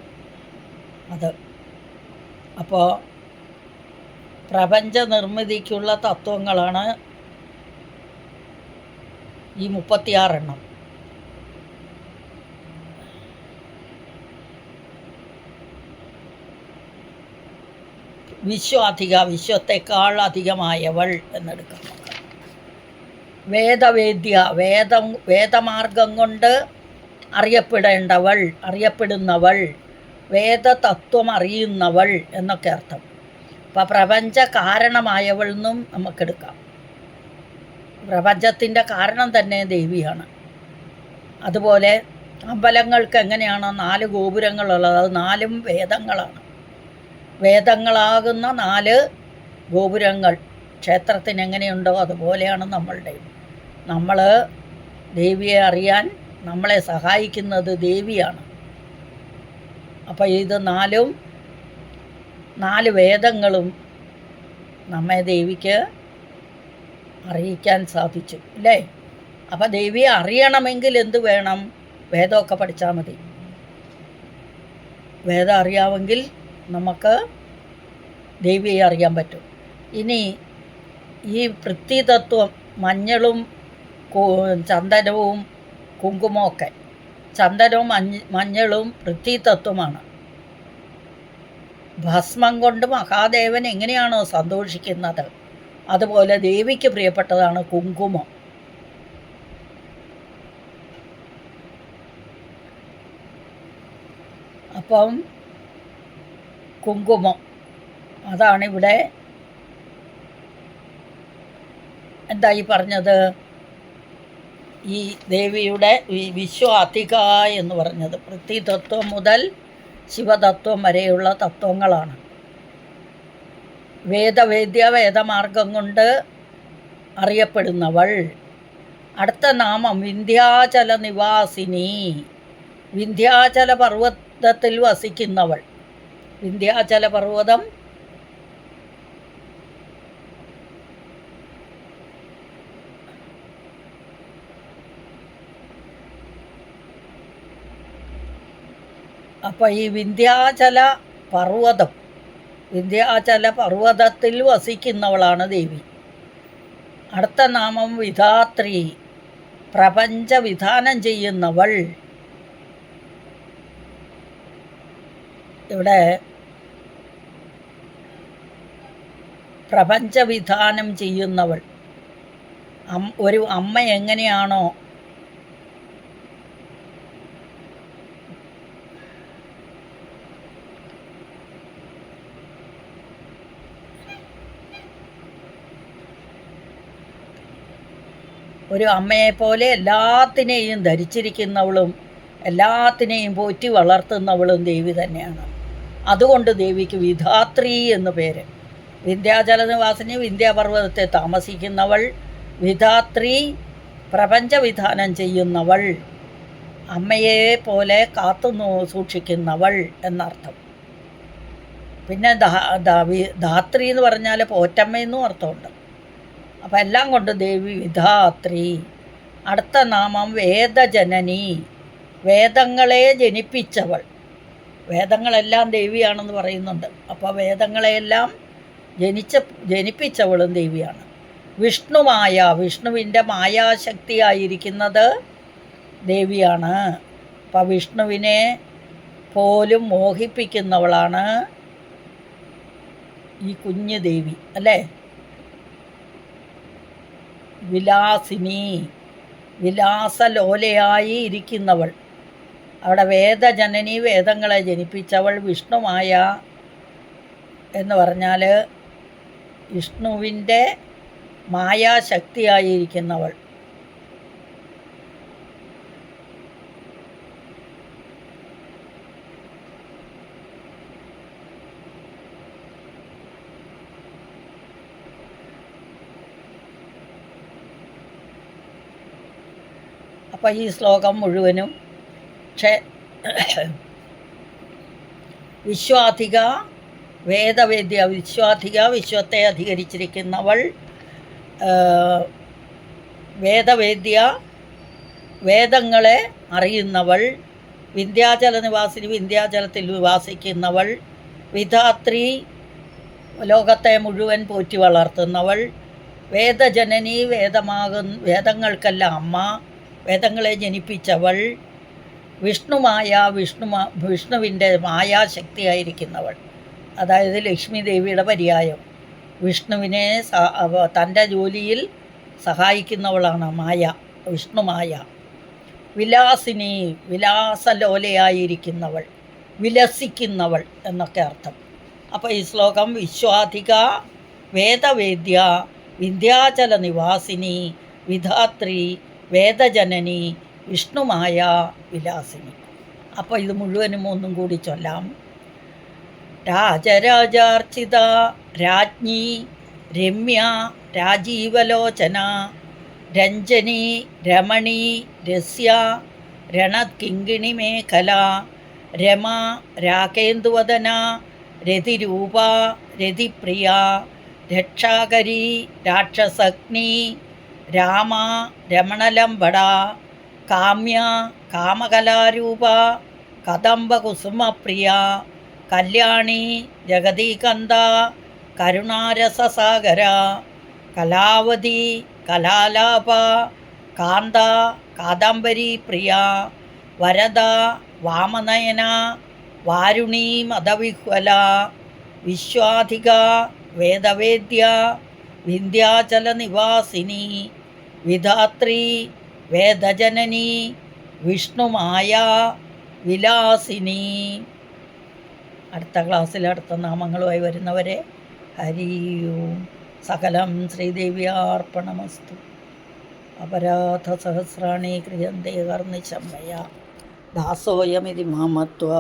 അത്. അപ്പോൾ പ്രപഞ്ച നിർമ്മിതിക്കുള്ള തത്വങ്ങളാണ് ഈ 36 എണ്ണം. വിശ്വാധിക, വിശ്വത്തെക്കാൾ അധികമായവൾ എന്നെടുക്കാം. വേദവേദ്യ, വേദമാർഗം കൊണ്ട് അറിയപ്പെടേണ്ടവൾ, അറിയപ്പെടുന്നവൾ, വേദതത്വം അറിയുന്നവൾ എന്നൊക്കെ അർത്ഥം. അപ്പം പ്രപഞ്ച കാരണമായവൾ എന്നും നമുക്കെടുക്കാം. പ്രപഞ്ചത്തിൻ്റെ കാരണം തന്നെ ദേവിയാണ്. അതുപോലെ അമ്പലങ്ങൾക്ക് എങ്ങനെയാണോ 4 ഗോപുരങ്ങളുള്ളത്, അത് 4ഉം വേദങ്ങളാണ്. വേദങ്ങളാകുന്ന 4 ഗോപുരങ്ങൾ ക്ഷേത്രത്തിന് എങ്ങനെയുണ്ടോ അതുപോലെയാണ് നമ്മളുടെ. നമ്മൾ ദേവിയെ അറിയാൻ നമ്മളെ സഹായിക്കുന്നത് ദേവിയാണ്. അപ്പോൾ ഇത് 4 വേദങ്ങളും നമ്മെ ദേവിക്ക് അറിയിക്കാൻ സാധിച്ചു അല്ലേ? അപ്പോൾ ദേവിയെ അറിയണമെങ്കിൽ എന്ത് വേണം? വേദമൊക്കെ പഠിച്ചാൽ മതി. വേദം അറിയാമെങ്കിൽ നമുക്ക് ദേവിയെ അറിയാൻ പറ്റും. ഇനി ഈ പൃഥ്വിതത്വം, മഞ്ഞളും ചന്ദനവും കുങ്കുമമൊക്കെ, ചന്ദനവും മഞ്ഞളും പൃഥ്വിതത്വമാണ്. ഭസ്മം കൊണ്ട് മഹാദേവൻ എങ്ങനെയാണോ സന്തോഷിക്കുന്നത് അതുപോലെ ദേവിക്ക് പ്രിയപ്പെട്ടതാണ് കുങ്കുമം. അപ്പം കുങ്കുമം അതാണിവിടെ എന്തായി പറഞ്ഞത്, ഈ ദേവിയുടെ വിശ്വാധിക എന്ന് പറഞ്ഞത് പൃഥ്വിതത്വം മുതൽ ശിവതത്വം വരെയുള്ള തത്വങ്ങളാണ്. വേദവേദ്യ, വേദമാർഗം കൊണ്ട് അറിയപ്പെടുന്നവൾ. അടുത്ത നാമം വിന്ധ്യാചല നിവാസിനി, വിന്ധ്യാചല പർവ്വതത്തിൽ വസിക്കുന്നവൾ. വിന്ധ്യാചല പർവ്വതം അപ്പോൾ ഈ വിന്ധ്യാചല പർവ്വതത്തിൽ വസിക്കുന്നവളാണ് ദേവി. അടുത്ത നാമം വിധാത്രി, പ്രപഞ്ചവിധാനം ചെയ്യുന്നവൾ. ഇവിടെ പ്രപഞ്ചവിധാനം ചെയ്യുന്നവൾ. ഒരു അമ്മ എങ്ങനെയാണോ ഒരു അമ്മയെപ്പോലെ എല്ലാത്തിനെയും ധരിച്ചിരിക്കുന്നവളും എല്ലാത്തിനെയും പോറ്റി വളർത്തുന്നവളും ദേവി തന്നെയാണ്. അതുകൊണ്ട് ദേവിക്ക് വിധാത്രി എന്ന് പേര്. വിന്ധ്യാചല നിവാസിനി, വിന്ധ്യാപർവ്വതത്തെ താമസിക്കുന്നവൾ. വിധാത്രി, പ്രപഞ്ചവിധാനം ചെയ്യുന്നവൾ, അമ്മയെ പോലെ കാത്തു സൂക്ഷിക്കുന്നവൾ എന്നർത്ഥം. പിന്നെ ധാത്രി എന്ന് പറഞ്ഞാൽ പോറ്റമ്മയെന്നും അർത്ഥമുണ്ട്. അപ്പം എല്ലാം കൊണ്ട് ദേവി വിധാത്രി. അടുത്ത നാമം വേദജനനി, വേദങ്ങളെ ജനിപ്പിച്ചവൾ. വേദങ്ങളെല്ലാം ദേവിയാണെന്ന് പറയുന്നുണ്ട്. അപ്പോൾ വേദങ്ങളെയെല്ലാം ജനിപ്പിച്ചവളും ദേവിയാണ്. വിഷ്ണുമായ, വിഷ്ണുവിൻ്റെ മായാശക്തിയായിരിക്കുന്നത് ദേവിയാണ്. അപ്പം വിഷ്ണുവിനെ പോലും മോഹിപ്പിക്കുന്നവളാണ് ഈ കുഞ്ഞു ദേവി അല്ലേ? വിലാസിനി, വിലാസലോലയായി ഇരിക്കുന്നവൾ. അവിടെ വേദജനനി, വേദങ്ങളെ ജനിപ്പിച്ചവൾ. വിഷ്ണുമായ എന്ന് പറഞ്ഞാൽ വിഷ്ണുവിൻ്റെ മായാശക്തിയായിരിക്കുന്നവൾ. അപ്പോൾ ഈ ശ്ലോകം മുഴുവനും വിശ്വാധിക, വേദവേദ്യ, വിശ്വാധിക, വിശ്വത്തെ അധികരിച്ചിരിക്കുന്നവൾ. വേദവേദ്യ, വേദങ്ങളെ അറിയുന്നവൾ. വിന്ധ്യാചല നിവാസിനി, വിന്ധ്യാചലത്തിൽ നിവാസിക്കുന്നവൾ. വിധാത്രി, ലോകത്തെ മുഴുവൻ പോറ്റി വളർത്തുന്നവൾ, വേദജനനി, വേദങ്ങൾക്കെല്ലാം അമ്മ, വേദങ്ങളെ ജനിപ്പിച്ചവൾ, വിഷ്ണുവിൻ്റെ മായാശക്തിയായിരിക്കുന്നവൾ. അതായത് ലക്ഷ്മി ദേവിയുടെ പര്യായം. വിഷ്ണുവിനെ തൻ്റെ ജോലിയിൽ സഹായിക്കുന്നവളാണ് മായ, വിഷ്ണുമായ. വിലാസിനി, വിലാസലോലയായിരിക്കുന്നവൾ, വിലസിക്കുന്നവൾ എന്നൊക്കെ അർത്ഥം. അപ്പോൾ ഈ ശ്ലോകം വിശ്വാധിക വേദവേദ്യ വിന്ധ്യാചല നിവാസിനി വിധാത്രി വേദജനനി വിഷ്ണുമായ വിലാസിനി. അപ്പോൾ ഇത് മുഴുവനും ഒന്നും കൂടി ചൊല്ലാം. രാജരാജാർച്ചിത രാജ്ഞി രമ്യ രാജീവലോചന രഞ്ജനി രമണി രസ്യ രണകിങ്കിണി മേഖല രമ രാകേന്ദുവദന രതിരൂപ രതിപ്രിയ രക്ഷാകരി രാക്ഷസഗ്നി രാമ രമണലംബട കാമ്യ കാമകലാരൂപ കദംബകുസുമപ്രിയ കല്യാണി ജഗദീകന്ദ കരുണാരസസാഗര കലാവതി കലാലാപ കാന്ത കാദംബരി പ്രിയ വരദ വാമനയന വാരുണീ മദവിഹ്വല വിശ്വാധിക വേദവേദ്യ വിന്ധ്യാചല നിവാസിനി വിധാത്രി വേദജനനി വിഷ്ണുമായ വിലാസിനി. അടുത്ത ക്ലാസ്സിൽ അടുത്ത നാമങ്ങളുമായി വരുന്നവരെ ഹരിയും സകലം ശ്രീദേവ്യാർപ്പണമസ്തു. അപരാധ സഹസ്രാണി ക്രിയന്തേ കർണിശമയ ദാസോയമിതി മാമത്വ